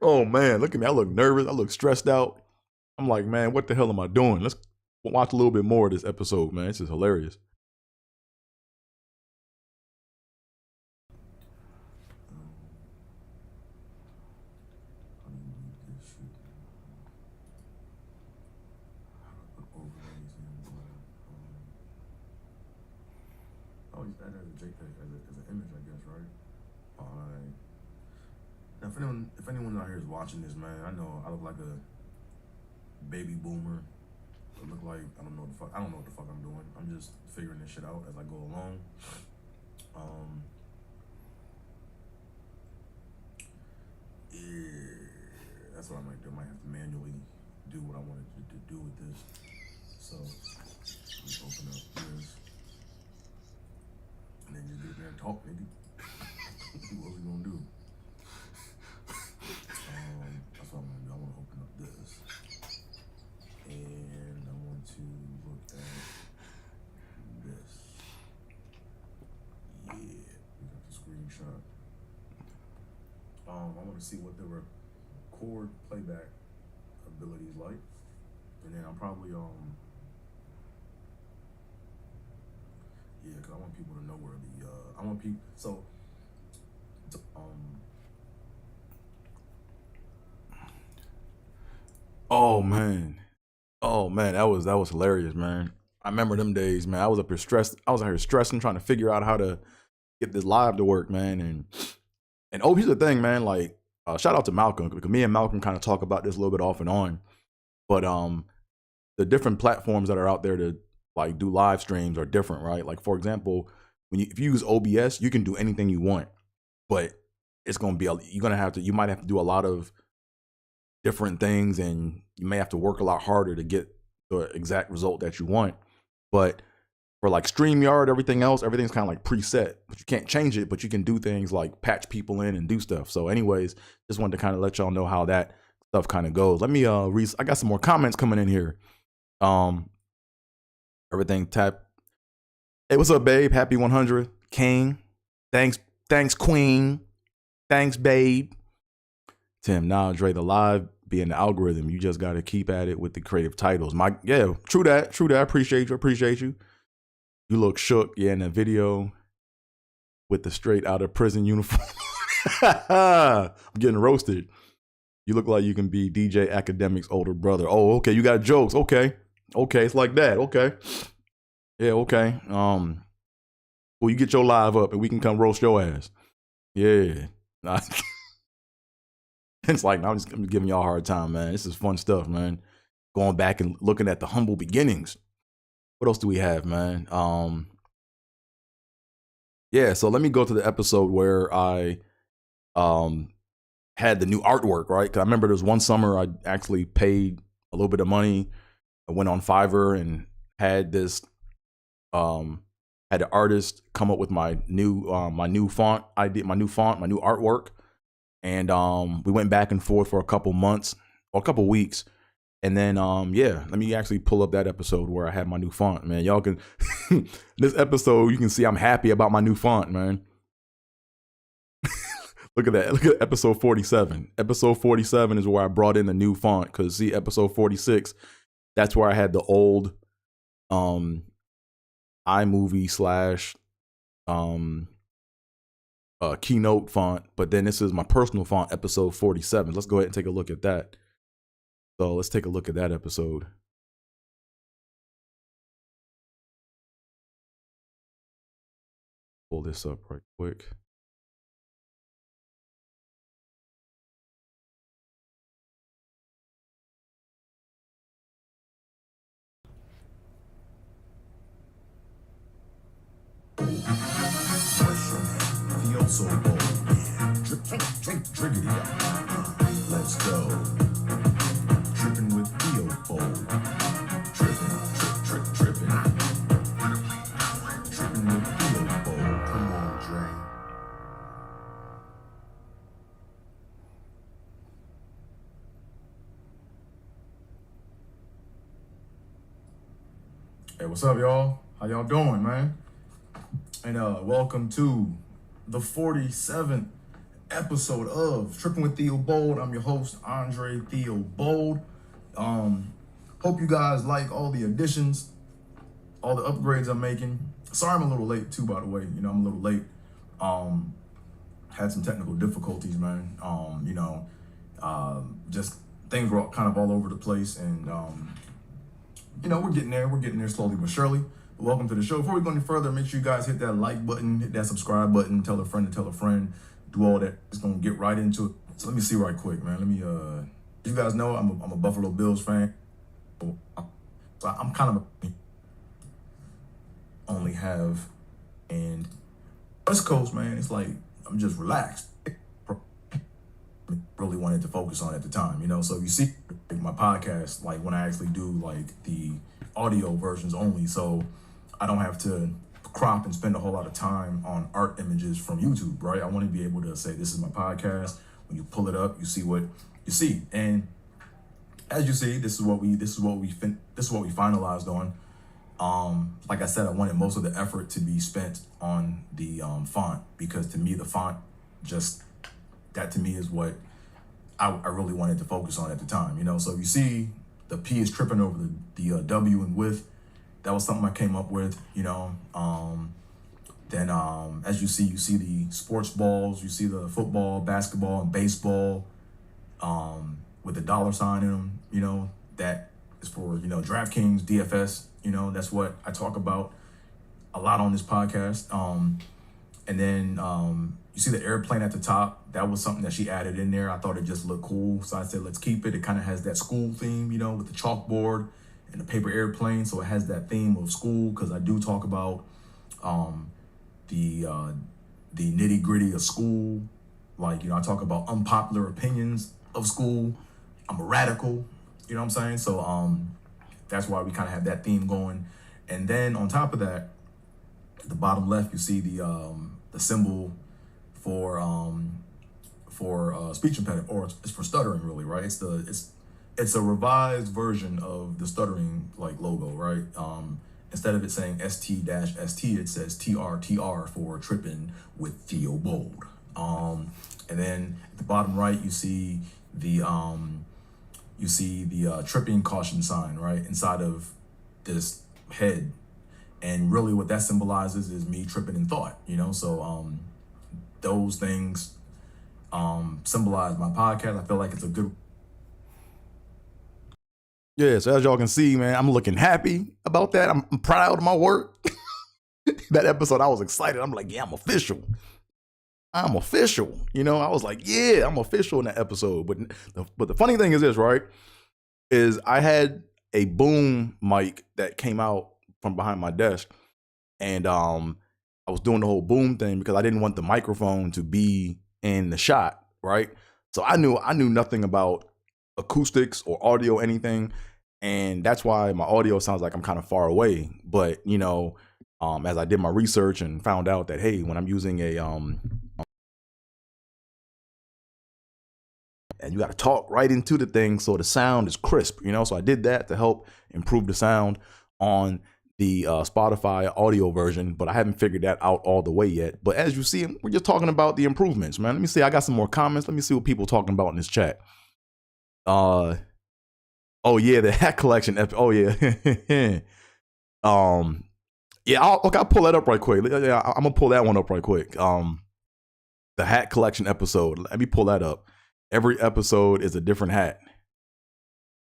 Oh man, look at me. I look nervous. I look stressed out. I'm like, man, what the hell am I doing? Let's watch a little bit more of this episode, man. This is hilarious. Oh, use that as a JPEG, as an image, I guess, right? Alright. Now, if anyone out here is watching this, man, I know I look like a baby boomer. I look like I don't know what the fuck I'm doing. I'm just figuring this shit out as I go along. Yeah, that's what I might do. I might have to manually do what I wanted to do with this. So let's open up this. And then just get there and talk, nigga. What we gonna do? That's what I'm gonna do. I wanna open up this. And I want to look at this. Yeah, we got the screenshot. I want to see what the record playback ability is like. And then I'll probably, yeah, because I want people to know where the, I want people, so, Oh man, that was hilarious, man. I remember them days, man. I was up here stressed. I was out here stressing, trying to figure out how to get this live to work, man. And oh, here's the thing, man. Like, shout out to Malcolm, because me and Malcolm kind of talk about this a little bit off and on. But the different platforms that are out there to like do live streams are different, right? Like, for example, if you use OBS, you can do anything you want, but it's gonna be you might have to do a lot of different things, and you may have to work a lot harder to get the exact result that you want. But for like StreamYard, everything's kind of like preset, but you can't change it, but you can do things like patch people in and do stuff. So anyways, just wanted to kind of let y'all know how that stuff kind of goes. Let me read, I got some more comments coming in here. Everything tap. Hey, what's up, babe? Happy 100. King. Thanks, Queen. Thanks, babe. Tim, nah, Dre, the live being the algorithm, you just got to keep at it with the creative titles. Yeah, true that. I appreciate you. You look shook, yeah, in that video with the straight out of prison uniform. I'm getting roasted. You look like you can be DJ Academic's older brother. Oh, okay, you got jokes. Okay, it's like that. Okay, yeah, okay. Well, you get your live up and we can come roast your ass. Yeah. Nah. It's like, I'm giving y'all a hard time, man. This is fun stuff, man. Going back and looking at the humble beginnings. What else do we have, man? Yeah, so let me go to the episode where I had the new artwork, right? Because I remember there was one summer I actually paid a little bit of money. I went on Fiverr and had this had the artist come up with my new font. I did my new font, my new artwork. And we went back and forth for a couple months or a couple weeks. And then, yeah, let me actually pull up that episode where I had my new font, man. Y'all can, this episode, you can see I'm happy about my new font, man. Look at that. Look at episode 47. Episode 47 is where I brought in the new font. Because see, episode 46, that's where I had the old iMovie / Keynote font, but then this is my personal font, episode 47. Let's go ahead and take a look at that. So let's take a look at that episode. Pull this up right quick. Theobold, driggity. Let's go. Trippin with Theobold. Trippin. Trippin with Theobold. Hey, what's up, y'all? How y'all doing, man? And welcome to the 47th episode of Trippin with Theobold. I'm your host, Andre Theobold. Hope you guys like all the additions, all the upgrades I'm making. Sorry I'm a little late too, by the way. I'm a little late. Had some technical difficulties, man. Just things were kind of all over the place, and we're getting there. We're getting there slowly but surely. But welcome to the show. Before we go any further, make sure you guys hit that like button, hit that subscribe button, tell a friend to tell a friend, do all that. It's gonna get right into it. So let me see right quick, man. Let me you guys know I'm a Buffalo Bills fan. So I'm kind of only have, and West Coast, man, it's like I'm just relaxed. Really wanted to focus on at the time, so you see my podcast, like when I actually do like the audio versions only, so I don't have to crop and spend a whole lot of time on art images from YouTube, right? I want to be able to say this is my podcast. When you pull it up, you see what you see, and as you see, this is what we finalized on. Like I said, I wanted most of the effort to be spent on the font, because to me the font that to me is what I really wanted to focus on at the time, So if you see the P is tripping over the W and with, that was something I came up with, Then as you see the sports balls, you see the football, basketball, and baseball with the dollar sign in them, that is for, DraftKings, DFS, that's what I talk about a lot on this podcast. And then you see the airplane at the top. That was something that she added in there. I thought it just looked cool, so I said, let's keep it. It kind of has that school theme, with the chalkboard and the paper airplane. So it has that theme of school, because I do talk about the nitty gritty of school. Like, I talk about unpopular opinions of school. I'm a radical, you know what I'm saying? So that's why we kind of have that theme going. And then on top of that, at the bottom left, you see the symbol for speech impediment, or it's for stuttering, really, right? It's a revised version of the stuttering like logo, right? Instead of it saying ST-ST, it says TRTR for Trippin with Theobold. And then at the bottom right, you see the tripping caution sign, right, inside of this head. And really what that symbolizes is me tripping in thought, So those things symbolize my podcast. I feel like it's a good. Yeah, so as y'all can see, man, I'm looking happy about that. I'm proud of my work. That episode, I was excited. I'm like, yeah, I'm official. I was like, yeah, I'm official in that episode. But the funny thing is this, right, is I had a boom mic that came out from behind my desk, and I was doing the whole boom thing because I didn't want the microphone to be in the shot, right? So I knew nothing about acoustics or audio, anything, and that's why my audio sounds like I'm kind of far away. But as I did my research and found out that, hey, when I'm using and you got to talk right into the thing so the sound is crisp, so I did that to help improve the sound on the Spotify audio version, but I haven't figured that out all the way yet. But as you see, we're just talking about the improvements, man. Let me see. I got some more comments. Let me see what people are talking about in this chat. Oh yeah, the hat collection. Oh yeah. Yeah. I'll pull that up right quick. Yeah, I'm gonna pull that one up right quick. The hat collection episode. Let me pull that up. Every episode is a different hat.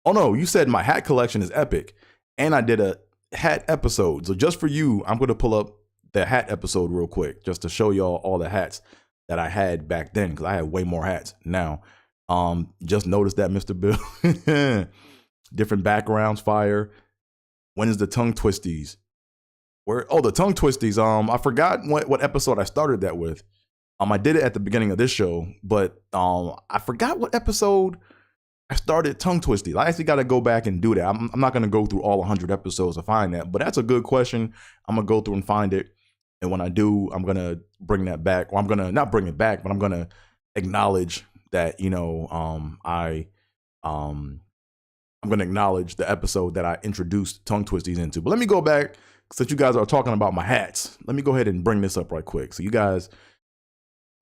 Oh no, you said my hat collection is epic, and I did a hat episode. So just for you, I'm gonna pull up the hat episode real quick, just to show y'all all the hats that I had back then, because I had way more hats now. Just noticed that, Mr. Bill. Different backgrounds, fire. When is the tongue twisties? The tongue twisties. I forgot what episode I started that with. I did it at the beginning of this show, but I forgot what episode I started tongue twisties. I actually got to go back and do that. I'm not going to go through all 100 episodes to find that, but that's a good question. I'm going to go through and find it. And when I do, I'm going to bring that back. Well, I'm going to not bring it back, but I'm going to acknowledge that, I I'm going to acknowledge the episode that I introduced tongue twisties into. But let me go back, since you guys are talking about my hats. Let me go ahead and bring this up right quick. So you guys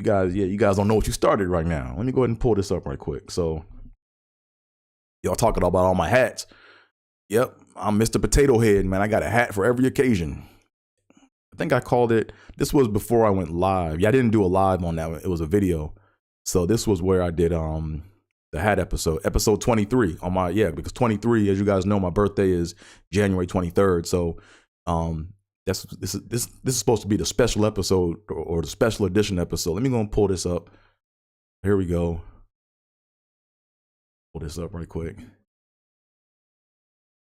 don't know what you started right now. Let me go ahead and pull this up right quick. So y'all talking about all my hats. Yep, I'm Mr. Potato Head, man. I got a hat for every occasion. I think I called it, this was before I went live. Yeah, I didn't do a live on that one. It was a video. So this was where I did the hat episode 23 on my, because 23, as you guys know, my birthday is January 23rd. So this is supposed to be the special episode or the special edition episode. Let me go and pull this up. Here we go. Pull this up right quick.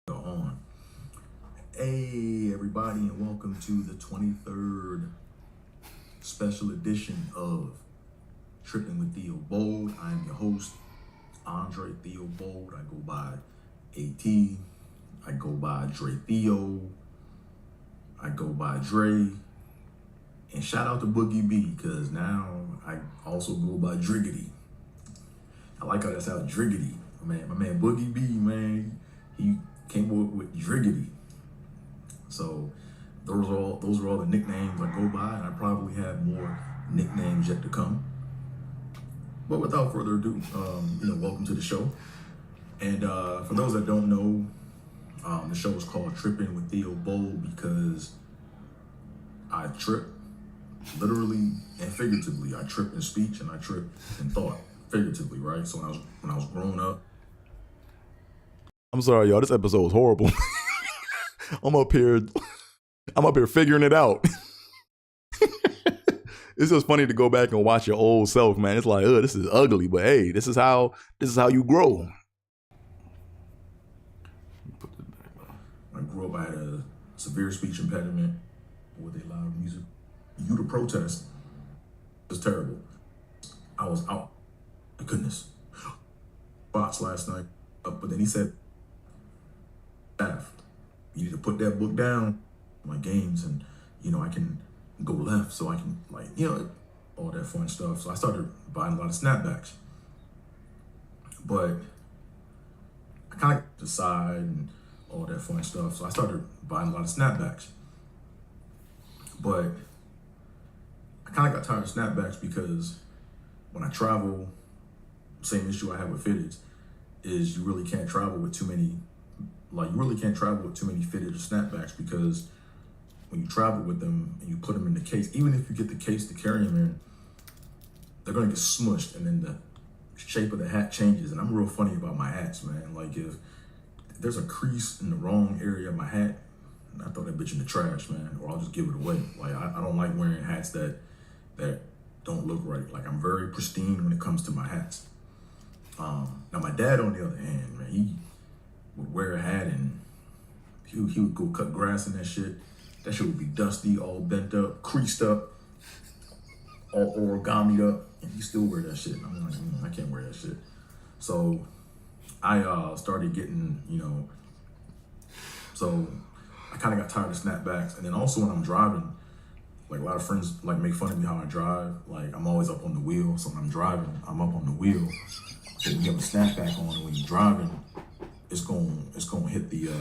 On. Hey everybody, and welcome to the 23rd special edition of Trippin with Theobold. I am your host, Andre Theobold. I go by AT. I go by Dre Theo. I go by Dre. And shout out to Boogie B, because now I also go by Driggity. I like how that's out, Driggity. My man Boogie B, man, he came up with Driggity. So those are all the nicknames I go by, and I probably have more nicknames yet to come. But without further ado, welcome to the show. And for those that don't know, the show is called Trippin with Theobold because I trip literally and figuratively. I trip in speech and I trip in thought figuratively, right? So when I was growing up. I'm sorry, y'all. This episode was horrible. I'm up here figuring it out. It's just funny to go back and watch your old self, man. It's like, this is ugly, but hey, this is how you grow. When I grew up, I had a severe speech impediment with a loud music. You to protest was terrible. I was out. My goodness. Box last night, but then he said, "Staff, you need to put that book down, my games, and I can go left, so I can all that fun stuff." So I started buying a lot of snapbacks, but I kind of decide and all that fun stuff. So I started buying a lot of snapbacks, but I kind of got tired of snapbacks because when I travel, same issue I have with fitteds is you really can't travel with too many. You really can't travel with too many fitted or snapbacks, because when you travel with them and you put them in the case, even if you get the case to carry them in, they're gonna get smushed, and then the shape of the hat changes. And I'm real funny about my hats, man. Like if there's a crease in the wrong area of my hat, I throw that bitch in the trash, man, or I'll just give it away. Like I don't like wearing hats that don't look right. Like I'm very pristine when it comes to my hats. Now my dad, on the other hand, man, he would wear a hat and he would go cut grass in that shit. That shit would be dusty, all bent up, creased up, all origamied up, and he still wear that shit. And I'm like, I can't wear that shit. So I started getting, so I kind of got tired of snapbacks. And then also when I'm driving, like a lot of friends make fun of me how I drive. Like I'm always up on the wheel. So when I'm driving, I'm up on the wheel. So when you have a snapback on, when you're driving, it's gonna hit the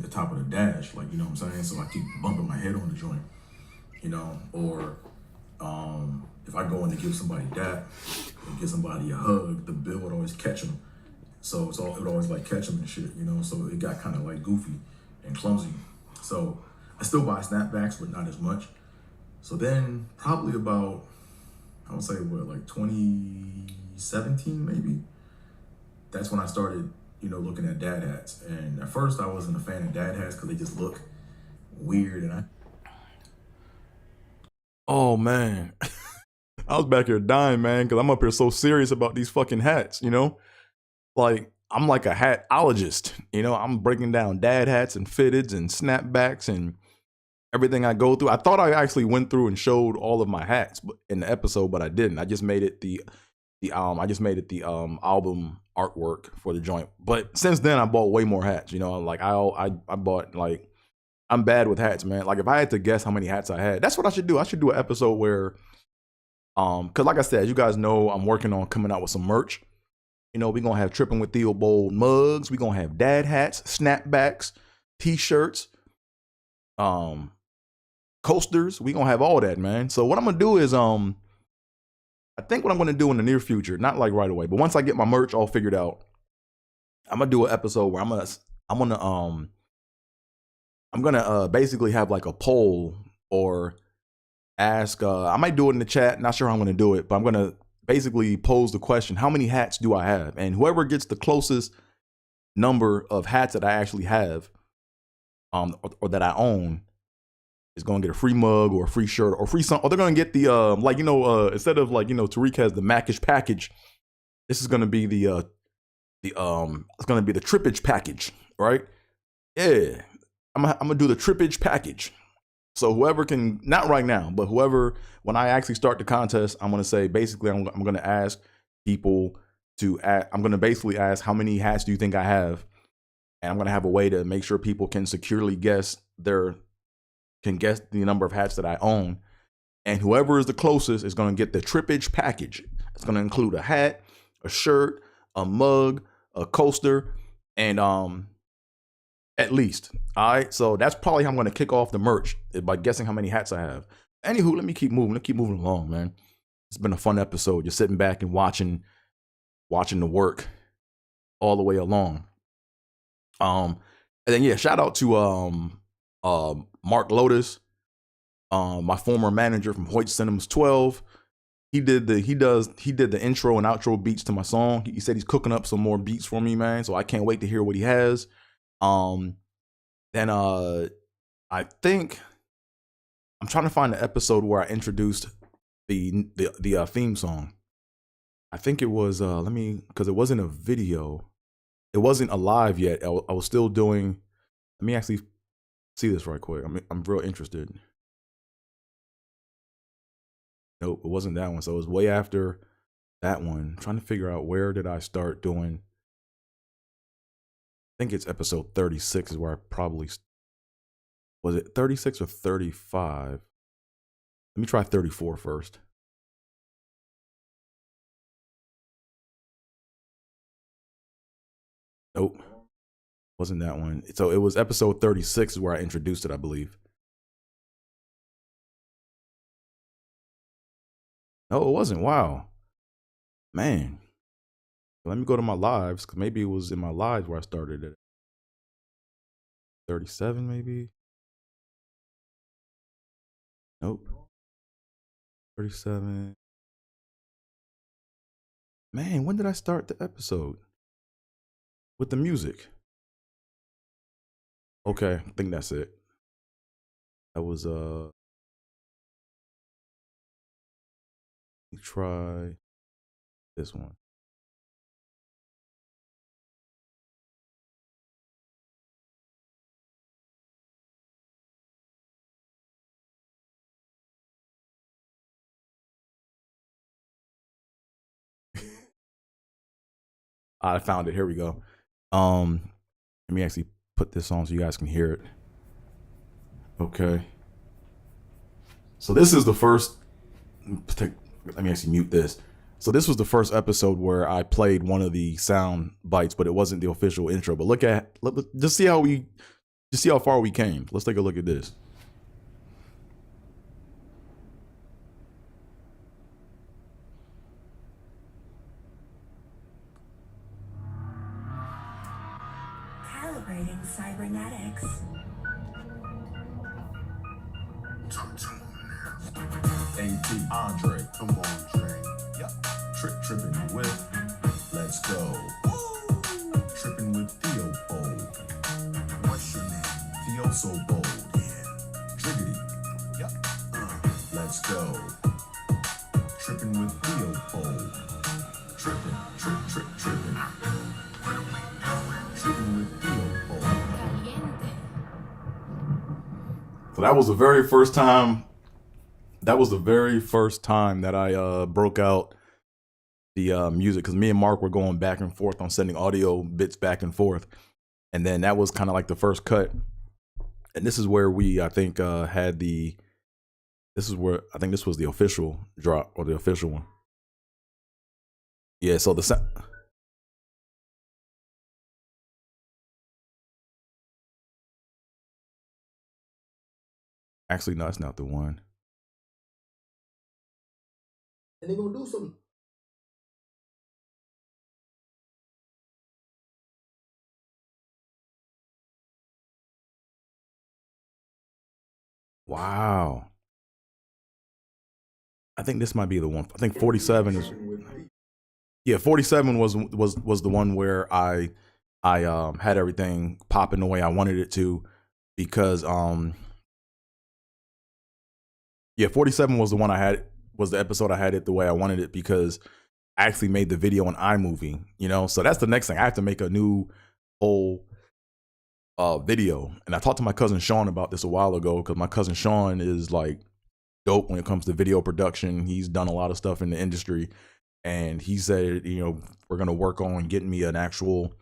top of the dash, what I'm saying? So I keep bumping my head on the joint, or if I go in to give somebody that, or give somebody a hug, the bill would always catch them. So it would always catch them and shit, so it got kind of goofy and clumsy. So I still buy snapbacks, but not as much. So then probably about, I would say 2017 maybe, that's when I started looking at dad hats. And at first I wasn't a fan of dad hats because they just look weird. And oh man, I was back here dying, man, because I'm up here so serious about these fucking hats, like I'm like a hatologist, I'm breaking down dad hats and fitteds and snapbacks and everything I go through. I thought I actually went through and showed all of my hats in the episode, but I didn't. I just made it the album artwork for the joint. But since then I bought way more hats, I bought I'm bad with hats, man. Like if I had to guess how many hats I had, that's what I should do. I should do an episode where cuz like I said, you guys know I'm working on coming out with some merch. You know, we're gonna have Trippin with Theobold mugs. We're gonna have dad hats, snapbacks, t-shirts, coasters. We're gonna have all that, man. So what I'm gonna do is I think what I'm gonna do in the near future, not like right away, but once I get my merch all figured out, I'm gonna do an episode where I'm gonna basically have like a poll or ask I might do it in the chat, not sure how I'm gonna do it, but I'm gonna basically pose the question, how many hats do I have? And whoever gets the closest number of hats that I actually have or that I own is gonna get a free mug or a free shirt or free something, or they're gonna get the like, you know, instead of like, you know, Tariq has the Macish package, this is gonna be the it's gonna be the trippage package, right? Yeah, I'm gonna do the trippage package. So whoever can, not right now, but whoever, when I actually start the contest, I'm gonna say basically I'm gonna ask people to I'm gonna basically ask how many hats do you think I have, and I'm gonna have a way to make sure people can securely guess the number of hats that I own, and whoever is the closest is gonna get the trippage package. It's gonna include a hat, a shirt, a mug, a coaster, and at least. All right, so that's probably how I'm going to kick off the merch, by guessing how many hats I have. Anywho, let me keep moving. Let's keep moving along, man. It's been a fun episode. Just sitting back and watching the work all the way along. And then yeah, shout out to Mark Lotus, my former manager from Hoyt Cinemas 12. He did the intro and outro beats to my song. He said he's cooking up some more beats for me, man. So I can't wait to hear what he has. Then I think I'm trying to find the episode where I introduced the theme song. I think it was because it wasn't a video, it wasn't alive yet. I was still doing. Let me actually see this right quick. I'm real interested. Nope, it wasn't that one. So it was way after that one. I'm trying to figure out where did I start doing. I think it's episode 36 is where I probably, was it 36 or 35? Let me try 34 first. Nope, wasn't that one. So it was episode 36 is where I introduced it, I believe. No, it wasn't. Wow, man. Let me go to my lives, because maybe it was in my lives where I started it. 37, maybe? Nope. 37. Man, when did I start the episode? With the music. Okay, I think that's it. That was, let me try this one. I found it. Here we go. Let me actually put this on so you guys can hear it. Okay. So this is the first. Let me actually mute this. So this was the first episode where I played one of the sound bites, but it wasn't the official intro. But just see how far we came. Let's take a look at this. Calibrating cybernetics. AP Andre, come on, Dre. Yep. Trippin with, let's go. Trippin with Theobold. What's your name? Theo so bold. Yeah. Driggity. Yep. Let's go. Trippin with Theobold. Trippin. Trippin with Theobold. So that was the very first time. That was the very first time that I broke out the music, because me and Mark were going back and forth on sending audio bits back and forth, and then that was kind of like the first cut. And this is where I think had the. This is where I think this was the official drop, or the official one. Yeah. So Actually, no, it's not the one. And they're gonna do something. Wow. I think this might be the one. I think 47 is. Yeah, 47 was the one where I had everything popping the way I wanted it to, because yeah, 47 was the one I had, was the episode I had it the way I wanted it, because I actually made the video on iMovie, you know. So that's the next thing. I have to make a new whole video. And I talked to my cousin Sean about this a while ago, because my cousin Sean is like dope when it comes to video production. He's done a lot of stuff in the industry, and he said, you know, we're gonna work on getting me an actual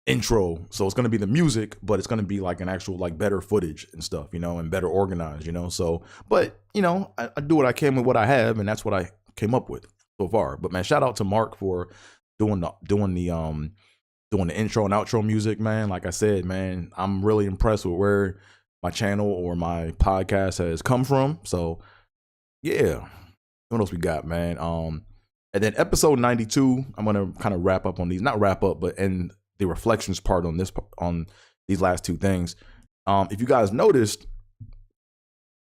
intro. So it's gonna be the music, but it's gonna be like an actual, like, better footage and stuff, you know, and better organized, you know. So, but you know, I do what I can with what I have, and that's what I came up with so far. But man, shout out to Mark for doing the intro and outro music, man. Like I said, man, I'm really impressed with where my channel or my podcast has come from. So yeah, what else we got, man? And then episode 92, I'm gonna kind of wrap up on these, not wrap up, but end the reflections part on this, on these last two things. If you guys noticed,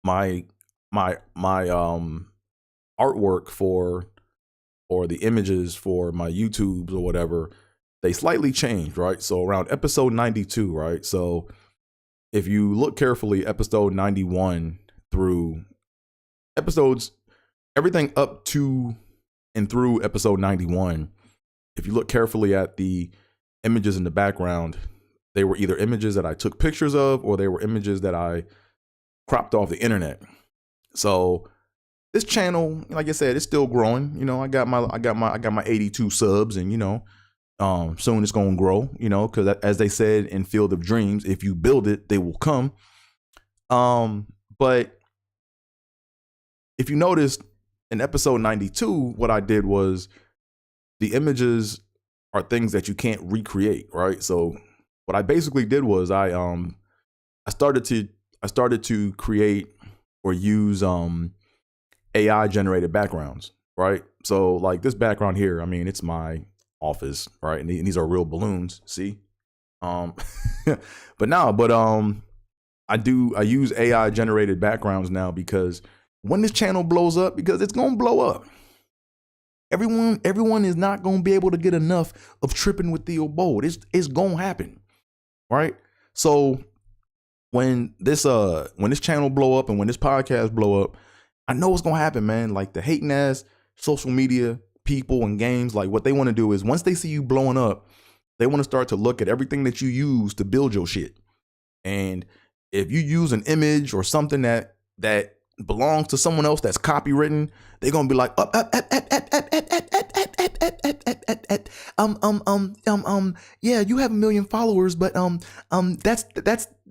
my artwork for, or the images for my YouTubes or whatever, they slightly changed, right? So around episode 92, right? So if you look carefully, episode 91 through episodes, everything up to and through episode 91, if you look carefully at the images in the background, they were either images that I took pictures of, or they were images that I cropped off the internet. So this channel, like I said, it's still growing. You know, I got my 82 subs, and you know, soon it's gonna grow. You know, because as they said in Field of Dreams, if you build it, they will come. But if you noticed in episode 92, what I did was, the images are things that you can't recreate, right? So what I basically did was I started to create or use AI generated backgrounds, right? So like this background here, I mean, it's my office, right? And these are real balloons, see? But I use AI generated backgrounds now, because when this channel blows up, because it's gonna blow up, everyone is not gonna be able to get enough of Trippin with Theobold. It's gonna happen, right? So when this channel blow up and when this podcast blow up, I know what's gonna happen, man. Like the hating ass social media people and games, like what they want to do is, once they see you blowing up, they want to start to look at everything that you use to build your shit. And if you use an image or something that belongs to someone else that's copywritten, they're gonna be like, yeah, you have 1 million followers, but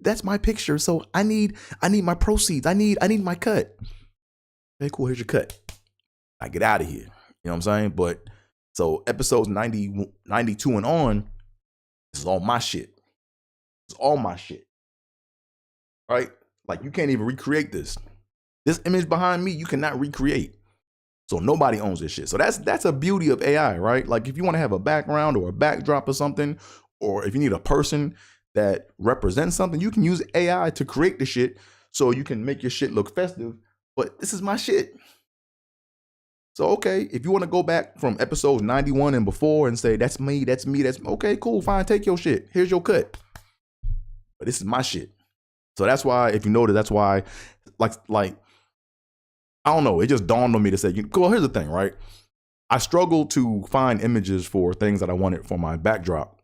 that's my picture, so I need my proceeds, I need my cut. Okay, cool, here's your cut. I get out of here. You know what I'm saying? But so episodes 90, 92 and on, this is all my shit. It's all my shit. Right? Like you can't even recreate this. This image behind me, you cannot recreate. So nobody owns this shit. So that's a beauty of AI, right? Like if you want to have a background or a backdrop or something, or if you need a person that represents something, you can use AI to create the shit so you can make your shit look festive. But this is my shit. So, okay, if you want to go back from episodes 91 and before and say, that's me, okay, cool, fine, take your shit. Here's your cut. But this is my shit. So that's why, if you notice, that's why, like, I don't know, it just dawned on me to say, well, here's the thing, right? I struggled to find images for things that I wanted for my backdrop.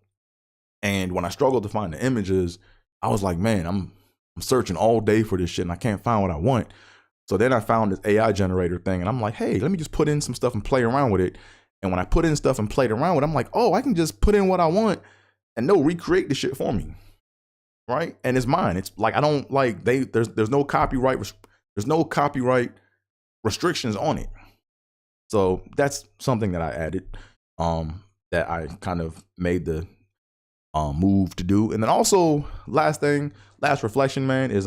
And when I struggled to find the images, I was like, man, I'm searching all day for this shit and I can't find what I want. So then I found this AI generator thing and I'm like, hey, let me just put in some stuff and play around with it. And when I put in stuff and played around with it, I'm like, oh, I can just put in what I want and they'll recreate the shit for me. Right? And it's mine. It's like, I don't like, there's no copyright, restrictions on it. So that's something that I added, that I kind of made the move to do. And then also last reflection, man, is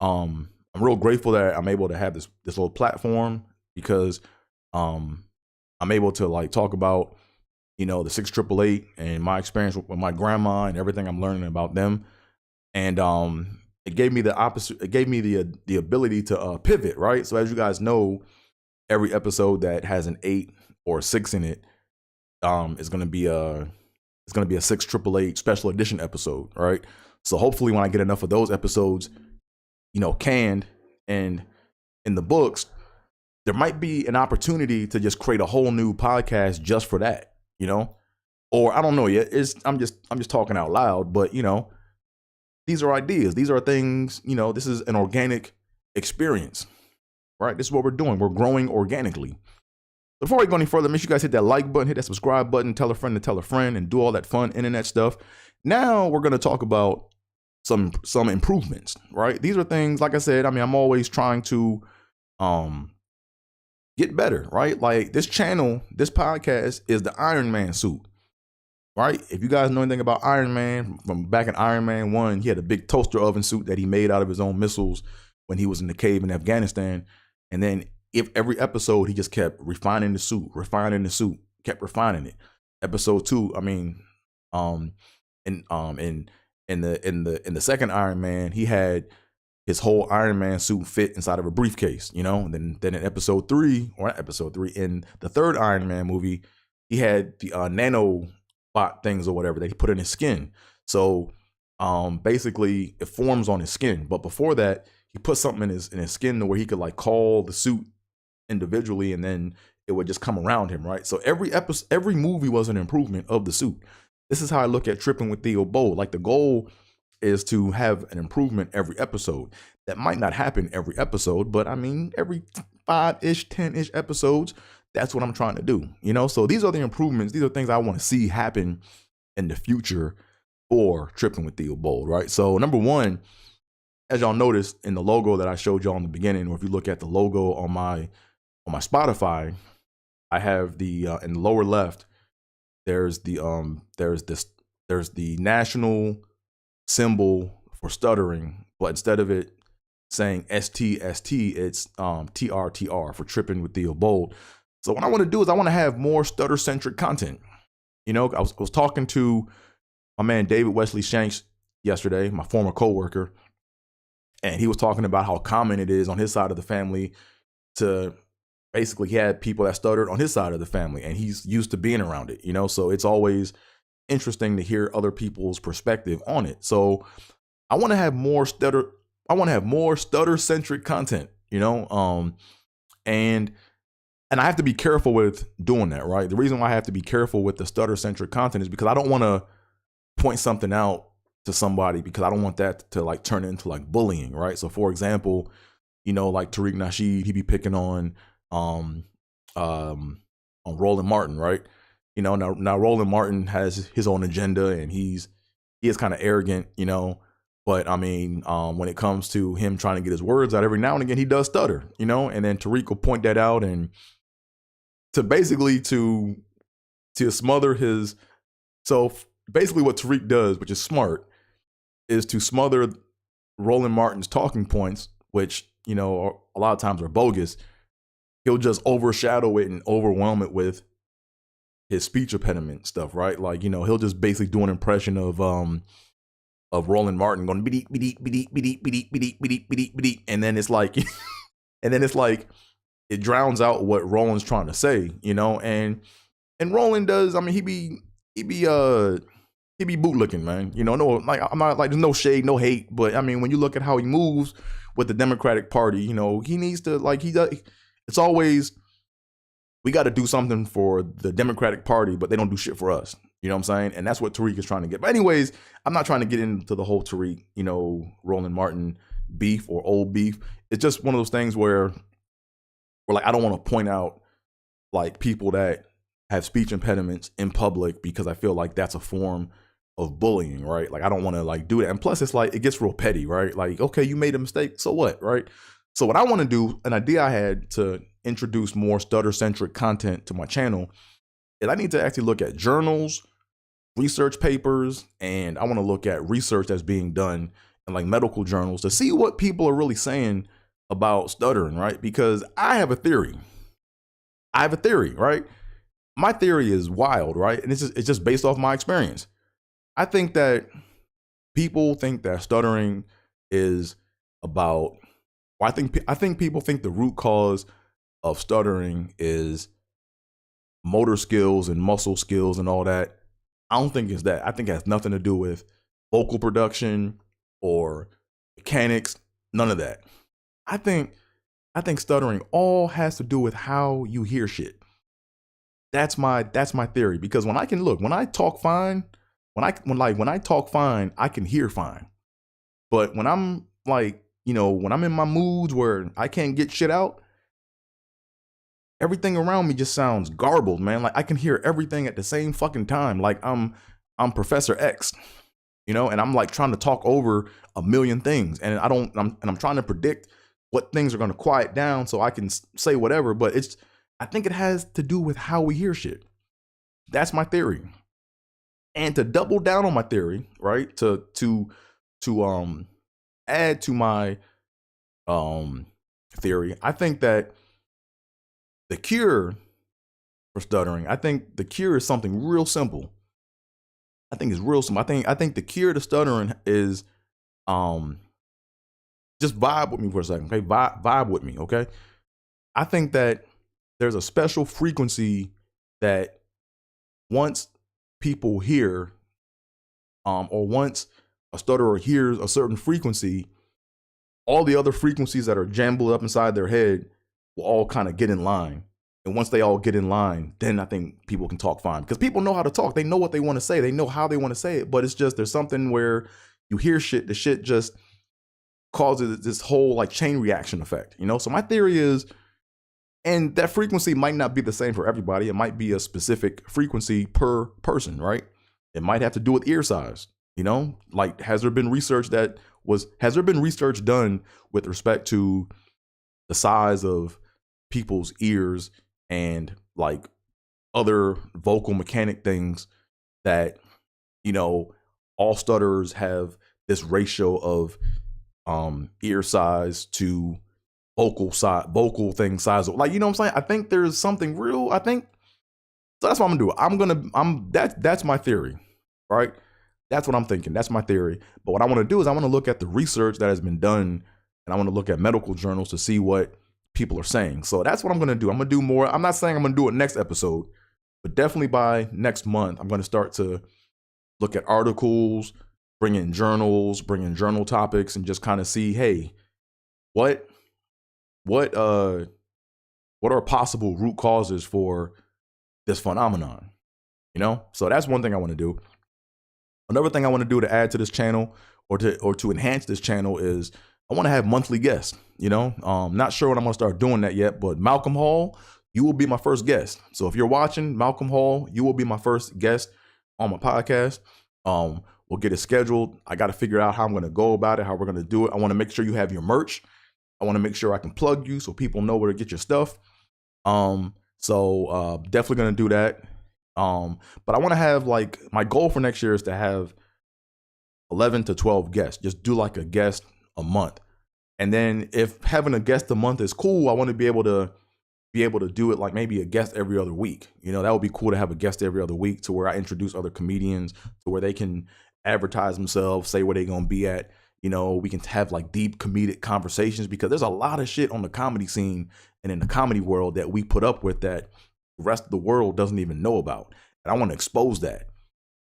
I'm real grateful that I'm able to have this little platform because I'm able to like talk about, you know, the 6888 and my experience with my grandma and everything I'm learning about them. And it gave me the opposite. It gave me the ability to pivot, right? So as you guys know, every episode that has an 8 or a 6 in it is going to be a 6888 special edition episode, right? So hopefully when I get enough of those episodes, you know, canned and in the books, there might be an opportunity to just create a whole new podcast just for that, you know? Or I don't know yet. I'm just talking out loud, but you know, these are ideas. These are things, you know, this is an organic experience, right? This is what we're doing. We're growing organically. Before we go any further, make sure you guys hit that like button, hit that subscribe button, tell a friend to tell a friend, and do all that fun internet stuff. Now we're going to talk about some improvements, right? These are things, like I said, I mean, I'm always trying to get better, right? Like this channel, this podcast is the Iron Man suit, right? If you guys know anything about Iron Man, from back in Iron Man 1, he had a big toaster oven suit that he made out of his own missiles when he was in the cave in Afghanistan. And then if every episode he just kept refining the suit, kept refining it. Episode 2, I mean, in the second Iron Man, he had his whole Iron Man suit fit inside of a briefcase, you know. And then in episode 3, or not episode 3, in the third Iron Man movie, he had the nanobot things or whatever that he put in his skin. So basically it forms on his skin. But before that, he put something in his skin to where he could like call the suit individually, and then it would just come around him, right? So every movie was an improvement of the suit. This is how I look at Trippin with Theobold. Like the goal is to have an improvement every episode. That might not happen every episode, but I mean every 5-ish, 10-ish episodes, that's what I'm trying to do, you know? So these are the improvements. These are things I want to see happen in the future for Trippin with Theobold, right? So number one, as y'all noticed in the logo that I showed y'all in the beginning, or if you look at the logo on my Spotify, I have the in the lower left, there's the national symbol for stuttering, but instead of it saying STST, it's TRTR for Trippin with Theobold. So what I want to do is I want to have more stutter-centric content. You know, I was talking to my man David Wesley Shanks yesterday, my former coworker, and he was talking about how common it is on his side of the family to basically, he had people that stuttered on his side of the family, and he's used to being around it, you know? So it's always interesting to hear other people's perspective on it. So I want to have more stutter-centric content, you know? And I have to be careful with doing that, right? The reason why I have to be careful with the stutter-centric content is because I don't want to point something out to somebody, because I don't want that to like turn into like bullying, right? So for example, you know, like Tariq Nasheed, he be picking on Roland Martin, right? You know, now Roland Martin has his own agenda, and he is kind of arrogant, you know. But I mean, when it comes to him trying to get his words out, every now and again he does stutter, you know. And then Tariq will point that out, and to basically to smother his. So basically, what Tariq does, which is smart, is to smother Roland Martin's talking points, which, you know, a lot of times are bogus. He'll just overshadow it and overwhelm it with his speech impediment stuff, right? Like, you know, he'll just basically do an impression of Roland Martin going beep beep beep beep beep beep beep beep beep beep, and then it's like, it drowns out what Roland's trying to say, you know. And Roland does. I mean, he be bootlicking, man. You know, no, like I'm not like, there's no shade, no hate, but I mean, when you look at how he moves with the Democratic Party, you know, he needs to like he does. It's always, we got to do something for the Democratic Party, but they don't do shit for us. You know what I'm saying? And that's what Tariq is trying to get. But anyways, I'm not trying to get into the whole Tariq, you know, Roland Martin beef or old beef. It's just one of those things where like, I don't want to point out like people that have speech impediments in public, because I feel like that's a form of bullying, right? Like, I don't want to like do that. And plus it's like, it gets real petty, right? Like, okay, you made a mistake, so what, right? So what I want to do, an idea I had to introduce more stutter-centric content to my channel, is I need to actually look at journals, research papers, and I want to look at research that's being done and like medical journals to see what people are really saying about stuttering, right? Because I have a theory. Right? My theory is wild, right? And it's just based off my experience. I think that people think that stuttering is about, well, I think people think the root cause of stuttering is motor skills and muscle skills and all that. I don't think it's that. I think it has nothing to do with vocal production or mechanics, none of that. I think stuttering all has to do with how you hear shit. That's my theory, because when I talk fine, when I talk fine, I can hear fine. But when I'm like, when I'm in my moods where I can't get shit out, everything around me just sounds garbled, man. Like I can hear everything at the same fucking time. Like I'm Professor X, and I'm like trying to talk over a million things, and I'm trying to predict what things are going to quiet down so I can say whatever. But I think it has to do with how we hear shit. That's my theory. And to double down on my theory, right? To add to my theory, I think that the cure for stuttering, I think the cure is something real simple. I think it's real simple. I think the cure to stuttering is just vibe with me for a second, okay? Vibe with me, okay? I think that there's a special frequency that once people hear, or once a stutterer hears a certain frequency, all the other frequencies that are jumbled up inside their head will all kind of get in line. And once they all get in line, then I think people can talk fine, because people know how to talk. They know what they want to say. They know how they want to say it. But it's just, there's something where you hear shit, the shit just causes this whole like chain reaction effect, So my theory is, and that frequency might not be the same for everybody. It might be a specific frequency per person, right? It might have to do with ear size, Like, has there been research done with respect to the size of people's ears and like other vocal mechanic things that, all stutterers have this ratio of ear size to vocal thing size, like, what I'm saying? I think there's something real. I think so. That's what I'm gonna do. That's my theory, right? That's what I'm thinking. That's my theory. But what I want to do is I want to look at the research that has been done, and I want to look at medical journals to see what people are saying. So that's what I'm gonna do. I'm gonna do more. I'm not saying I'm gonna do it next episode, but definitely by next month, I'm gonna start to look at articles, bring in journal topics, and just kind of see, hey, what are possible root causes for this phenomenon, So that's one thing I want to do. Another thing I want to do to add to this channel or to enhance this channel is I want to have monthly guests, Not sure when I'm going to start doing that yet, but Malcolm Hall, you will be my first guest. So if you're watching, Malcolm Hall, you will be my first guest on my podcast. We'll get it scheduled. I got to figure out how I'm going to go about it, how we're going to do it. I want to make sure you have your merch. I want to make sure I can plug you so people know where to get your stuff. So definitely going to do that. But I want to have, like, my goal for next year is to have 11 to 12 guests. Just do like a guest a month. And then if having a guest a month is cool, I want to be able to do it like maybe a guest every other week. That would be cool to have a guest every other week, to where I introduce other comedians, to where they can advertise themselves, say where they're going to be at. We can have like deep comedic conversations, because there's a lot of shit on the comedy scene and in the comedy world that we put up with that the rest of the world doesn't even know about. And I want to expose that.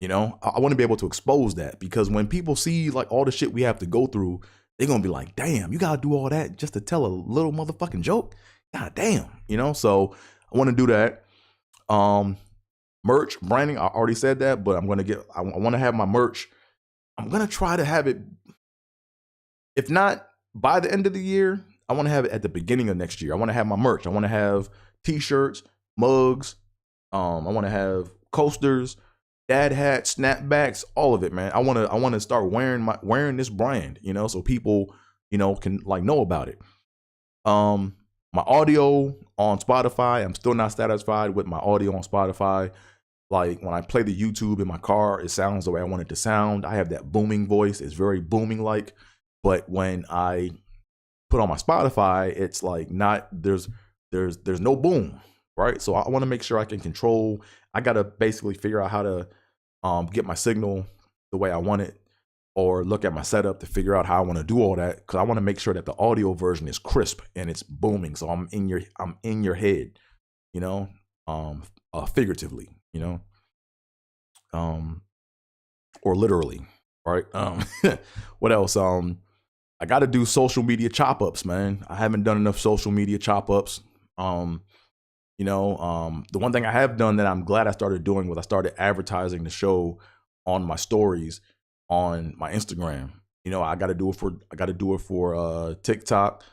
I want to be able to expose that, because when people see like all the shit we have to go through, they're going to be like, damn, you got to do all that just to tell a little motherfucking joke? God damn, So I want to do that. Merch, branding, I already said that, but I want to have my merch. I'm going to try to have it, if not by the end of the year, I want to have it at the beginning of next year. I want to have my merch. I want to have t-shirts, mugs. I want to have coasters, dad hats, snapbacks, all of it, man. I want to start wearing this brand, so people, can like know about it. My audio on Spotify, I'm still not satisfied with my audio on Spotify. like when I play the YouTube in my car, it sounds the way I want it to sound. I have that booming voice. It's very booming like. But when I put on my Spotify, it's like not there's no boom, right? So I want to make sure I can control. I got to basically figure out how to get my signal the way I want it, or look at my setup to figure out how I want to do all that, because I want to make sure that the audio version is crisp and it's booming. So I'm in your head, you know, figuratively, you know, or literally, right? What else? I got to do social media chop ups, man. I haven't done enough social media chop ups. You know, the one thing I have done that I'm glad I started doing was I started advertising the show on my stories on my Instagram. You know, I got to do it for TikTok.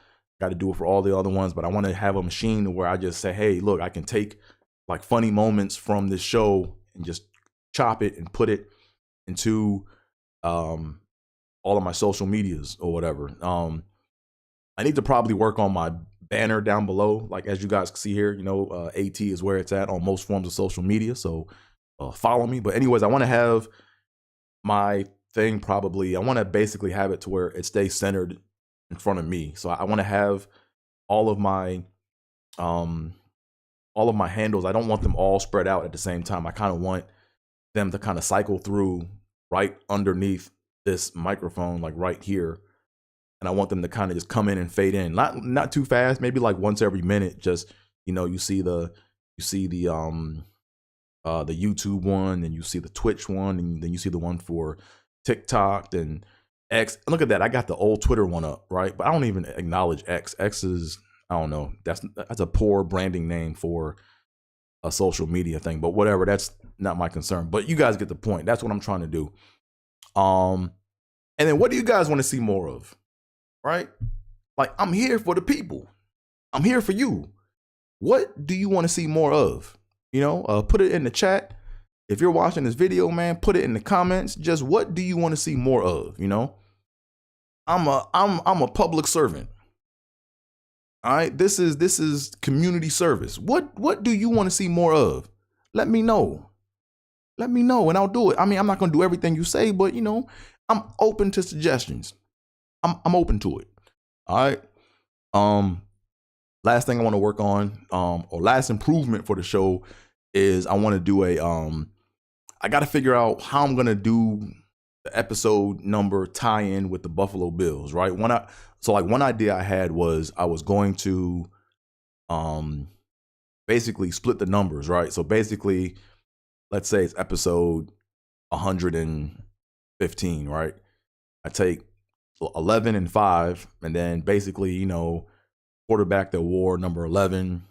Got to do it for all the other ones, but I want to have a machine where I just say, hey, look, I can take like funny moments from this show and just chop it and put it into all of my social medias or whatever. I need to probably work on my banner down below, like as you guys can see here. You know, AT is where it's at on most forms of social media, so follow me. But anyways, I want to have my thing probably, I want to basically have it to where it stays centered in front of me. So I want to have all of my handles. I don't want them all spread out at the same time. I kind of want them to kind of cycle through right underneath this microphone, like right here. And I want them to kind of just come in and fade in, not too fast, maybe like once every minute. Just, you know, you see the YouTube one, and you see the Twitch one, and then you see the one for TikTok and X. Look at that, I got the old Twitter one up, right? But I don't even acknowledge X. X is, I don't know, that's a poor branding name for a social media thing, but whatever, that's not my concern. But you guys get the point. That's what I'm trying to do. And then what do you guys want to see more of? Right? Like, I'm here for the people. I'm here for you. What do you want to see more of? You know, put it in the chat. If you're watching this video, man, put it in the comments. Just what do you want to see more of? You know, I'm a public servant. All right, this is community service. What do you want to see more of? Let me know. Let me know, and I'll do it. I mean, I'm not gonna do everything you say, but you know, I'm open to suggestions. I'm open to it. All right. Last thing I want to work on, or last improvement for the show, is I want to do I got to figure out how I'm gonna do the episode number tie-in with the Buffalo Bills. Right. One idea I had was I was going to basically split the numbers. Right. So basically, let's say it's episode 115. Right. I take 11 and 5, and then basically, you know, quarterback that wore number 11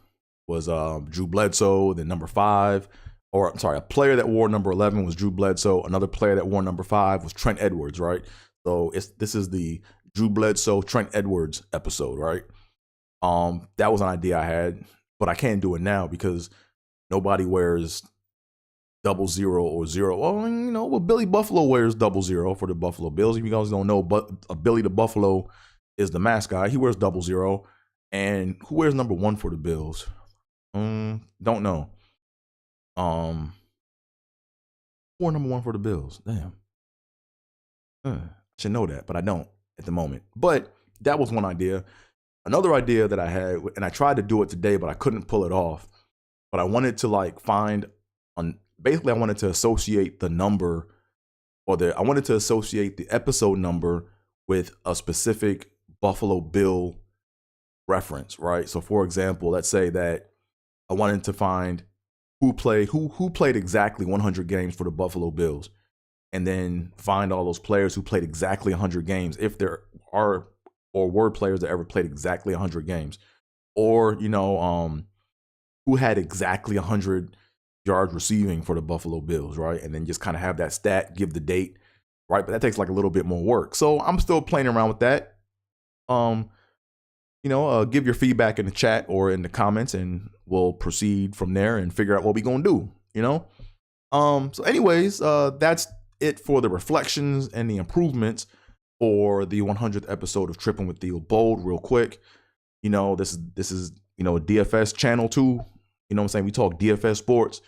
was Drew Bledsoe. Then number 5, or I'm sorry, a player that wore number 11 was Drew Bledsoe. Another player that wore number 5 was Trent Edwards, right? So this is the Drew Bledsoe Trent Edwards episode, right? That was an idea I had, but I can't do it now because nobody wears 00 or 0. Well, you know, well, Billy Buffalo wears 00 for the Buffalo Bills. If you guys don't know, but Billy the Buffalo is the mascot. He wears 00. And who wears number 1 for the Bills? Don't know. Who wore number 1 for the Bills? Damn. I should know that, but I don't at the moment. But that was one idea. Another idea that I had, and I tried to do it today, but I couldn't pull it off. But I wanted to like find basically, I wanted to associate the number, I wanted to associate the episode number with a specific Buffalo Bill reference, right? So, for example, let's say that I wanted to find who played exactly 100 games for the Buffalo Bills, and then find all those players who played exactly 100 games, if there are or were players that ever played exactly 100 games, or you know, who had exactly 100 yards receiving for the Buffalo Bills, right? And then just kind of have that stat, give the date, right? But that takes like a little bit more work. So I'm still playing around with that. You know, give your feedback in the chat or in the comments, and we'll proceed from there and figure out what we're gonna do, you know? So anyways, that's it for the reflections and the improvements for the 100th episode of Trippin' with Theobold. Real quick, you know, this is, you know, a DFS channel too. You know what I'm saying? We talk DFS sports,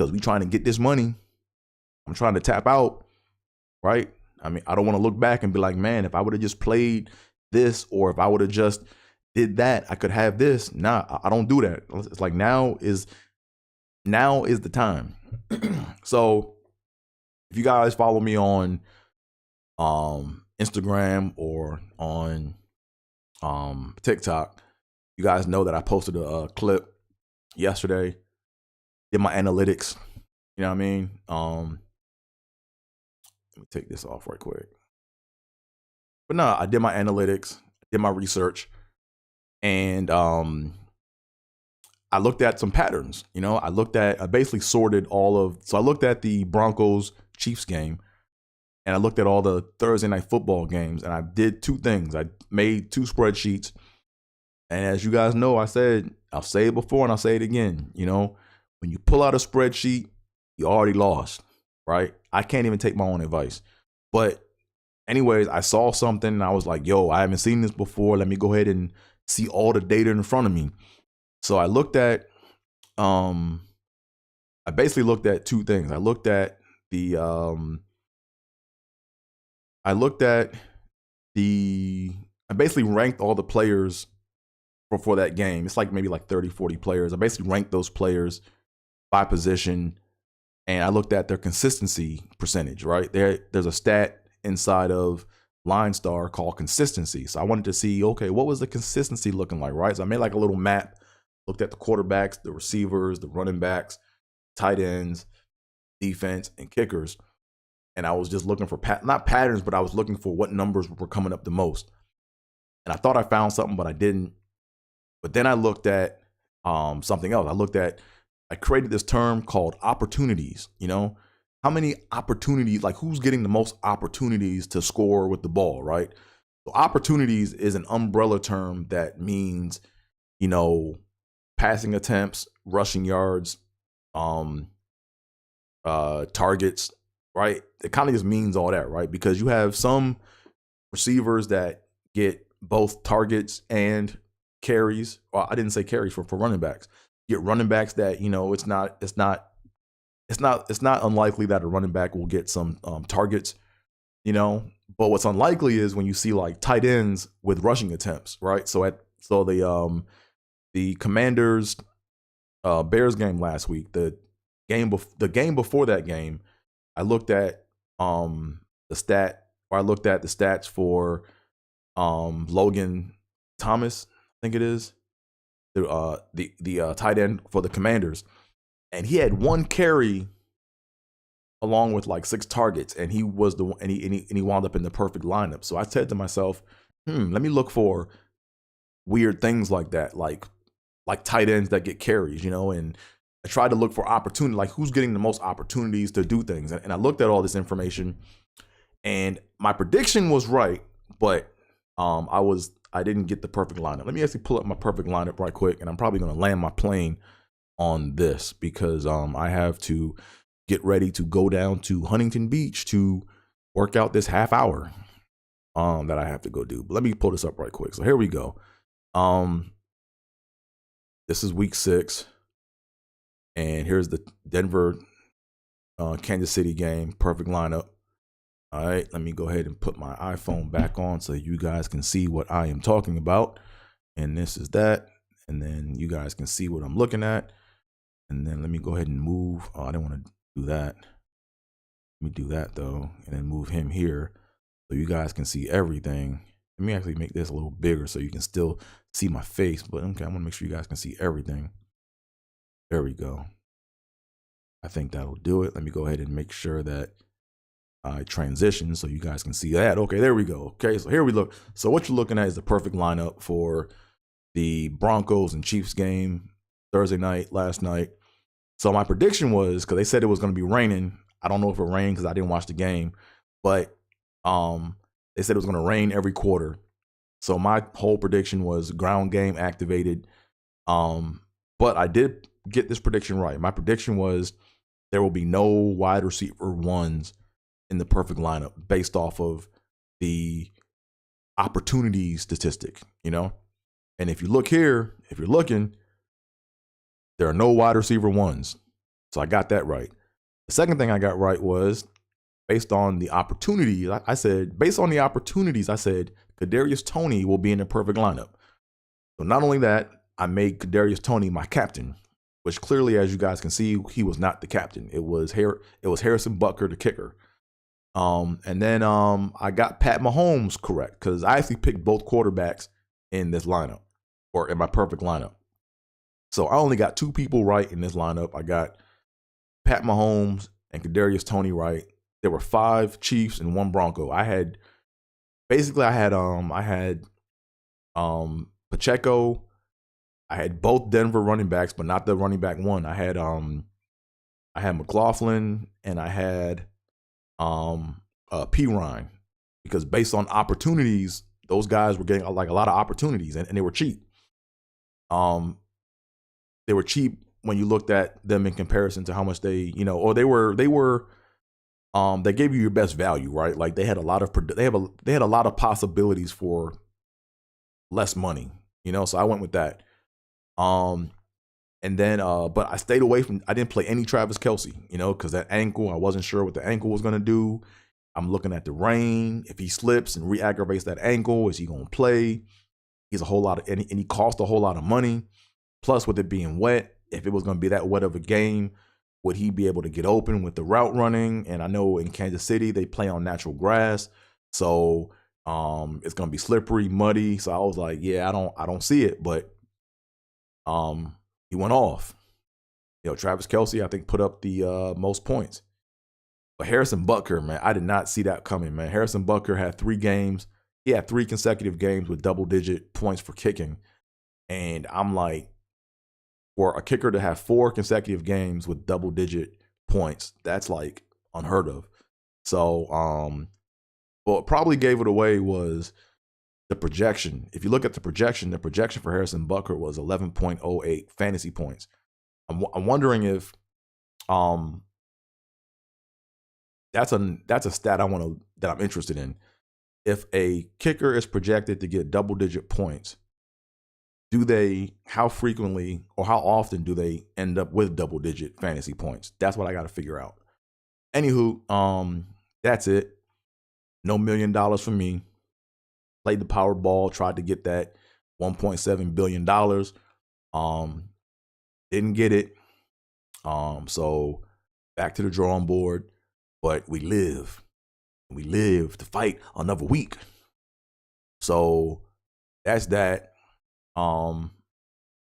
because we trying to get this money. I'm trying to tap out, right? I mean, I don't want to look back and be like, man, if I would have just played this, or if I would have just did that, I could have this. Nah, I don't do that. It's like now is the time. So if you guys follow me on Instagram or on TikTok, you guys know that I posted a clip yesterday. Did my analytics. You know what I mean? Let me take this off right quick. But no, I did my analytics, did my research, and I looked at some patterns. You know, I basically sorted so I looked at the Broncos Chiefs game, and I looked at all the Thursday night football games, and I did two things. I made two spreadsheets. And as you guys know, I'll say it before and I'll say it again. You know, when you pull out a spreadsheet, you already lost, right? I can't even take my own advice. But anyways, I saw something and I was like, yo, I haven't seen this before. Let me go ahead and see all the data in front of me. So I looked at, I basically looked at two things. I basically ranked all the players for that game. It's like maybe like 30, 40 players. I basically ranked those players by position, and I looked at their consistency percentage, right? There's a stat inside of Line Star called consistency. So I wanted to see, okay, what was the consistency looking like, right? So I made like a little map, looked at the quarterbacks, the receivers, the running backs, tight ends, defense, and kickers. And I was just looking for, not patterns, but I was looking for what numbers were coming up the most. And I thought I found something, but I didn't. But then I looked at something else. I created this term called opportunities. You know, how many opportunities, like who's getting the most opportunities to score with the ball, right? So opportunities is an umbrella term that means, you know, passing attempts, rushing yards, targets, right? It kind of just means all that, right? Because you have some receivers that get both targets and carries. Well, I didn't say carries for running backs. You get running backs that, you know, it's not unlikely that a running back will get some targets, you know. But what's unlikely is when you see like tight ends with rushing attempts, right? So the Commanders Bears game last week, the game before that game, I looked at the stats for Logan Thomas, I think it is, the tight end for the Commanders, and he had one carry along with like 6 targets, and he was and he wound up in the perfect lineup. So I said to myself, let me look for weird things like that, like tight ends that get carries, you know. And I tried to look for opportunity, like who's getting the most opportunities to do things. And I looked at all this information, and my prediction was right, but I didn't get the perfect lineup. Let me actually pull up my perfect lineup right quick, and I'm probably going to land my plane on this because I have to get ready to go down to Huntington Beach to work out this half hour that I have to go do. But let me pull this up right quick. So here we go. This is week 6, and here's the Denver Kansas City game, perfect lineup. All right, let me go ahead and put my iPhone back on so you guys can see what I am talking about. And this is that. And then you guys can see what I'm looking at. And then let me go ahead and move. Oh, I didn't want to do that. Let me do that though, and then move him here so you guys can see everything. Let me actually make this a little bigger so you can still see my face. But okay, I want to make sure you guys can see everything. There we go. I think that'll do it. Let me go ahead and make sure that I transition so you guys can see that. Okay, there we go. Okay, so here we look. So what you're looking at is the perfect lineup for the Broncos and Chiefs game Thursday night, last night. So my prediction was, because they said it was going to be raining. I don't know if it rained because I didn't watch the game, but they said it was going to rain every quarter. So my whole prediction was ground game activated. But I did get this prediction right. My prediction was there will be no wide receiver ones in the perfect lineup based off of the opportunity statistic, you know? And if you look here, if you're looking, there are no wide receiver ones. So I got that right. The second thing I got right was based on the opportunities. I said, based on the opportunities, I said, Kadarius Toney will be in the perfect lineup. So not only that, I made Kadarius Toney my captain, which clearly, as you guys can see, he was not the captain. It was Harrison Butker, the kicker. And then I got Pat Mahomes correct because I actually picked both quarterbacks in this lineup or in my perfect lineup. So I only got 2 people right in this lineup. I got Pat Mahomes and Kadarius Toney right. There were 5 Chiefs and 1 Bronco. I had Pacheco. I had both Denver running backs, but not the running back one. I had McLaughlin and I had P. Ryan, because based on opportunities, those guys were getting like a lot of opportunities and they were cheap. They were cheap when you looked at them in comparison to how much they gave you your best value, right? Like they had a lot of possibilities for less money, so I went with that. And then, but I stayed away from, I didn't play any Travis Kelce, because that ankle, I wasn't sure what the ankle was going to do. I'm looking at the rain. If he slips and re-aggravates that ankle, is he going to play? He's and he cost a whole lot of money. Plus, with it being wet, if it was going to be that wet of a game, would he be able to get open with the route running? And I know in Kansas City, they play on natural grass. So, it's going to be slippery, muddy. So I was like, yeah, I don't see it, but he went off. Travis Kelce, I think, put up the most points. But Harrison Butker, man, I did not see that coming, man. Harrison Butker had 3 games. He had 3 consecutive games with double-digit points for kicking. And I'm like, for a kicker to have 4 consecutive games with double-digit points, that's like unheard of. So, what probably gave it away was the projection. If you look at the projection for Harrison Butker was 11.08 fantasy points. I'm wondering if that's a stat that I'm interested in. If a kicker is projected to get double-digit points, how frequently or how often do they end up with double-digit fantasy points? That's what I got to figure out. Anywho, that's it. No $1 million for me. Played the Powerball, tried to get that $1.7 billion. Didn't get it. So back to the drawing board. But we live to fight another week. So that's that.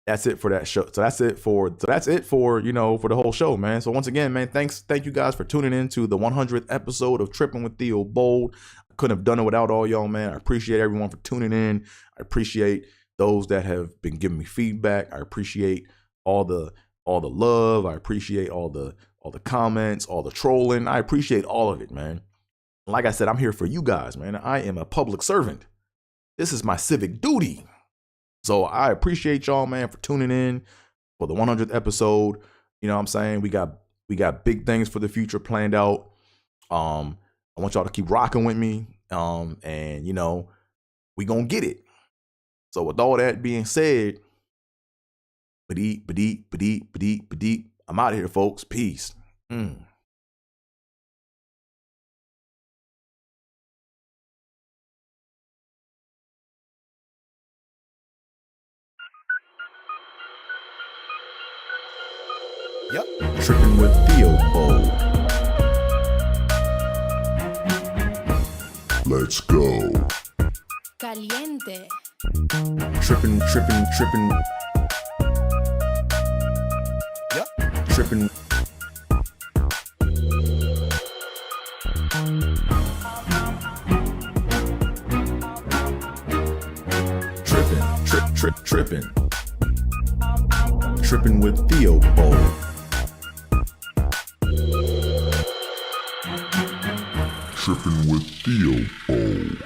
That's it for that show. So that's it for for the whole show, man. So once again, man, thank you guys for tuning in to the 100th episode of Trippin' with Theobold. I couldn't have done it without all y'all, man. I appreciate everyone for tuning in. I appreciate those that have been giving me feedback. I appreciate all the love. I appreciate all the comments, all the trolling. I appreciate all of it, man. Like I said, I'm here for you guys, man. I am a public servant. This is my civic duty. So I appreciate y'all, man, for tuning in for the 100th episode. You know what I'm saying? We got big things for the future planned out. I want y'all to keep rocking with me. And we gonna get it. So with all that being said, I'm out of here, folks. Peace. Yep. Trippin' with Theobold. Let's go. Caliente. Trippin'. Yep. Trippin'. Trippin'. Trippin' with Theobold. Trippin' with Theobold.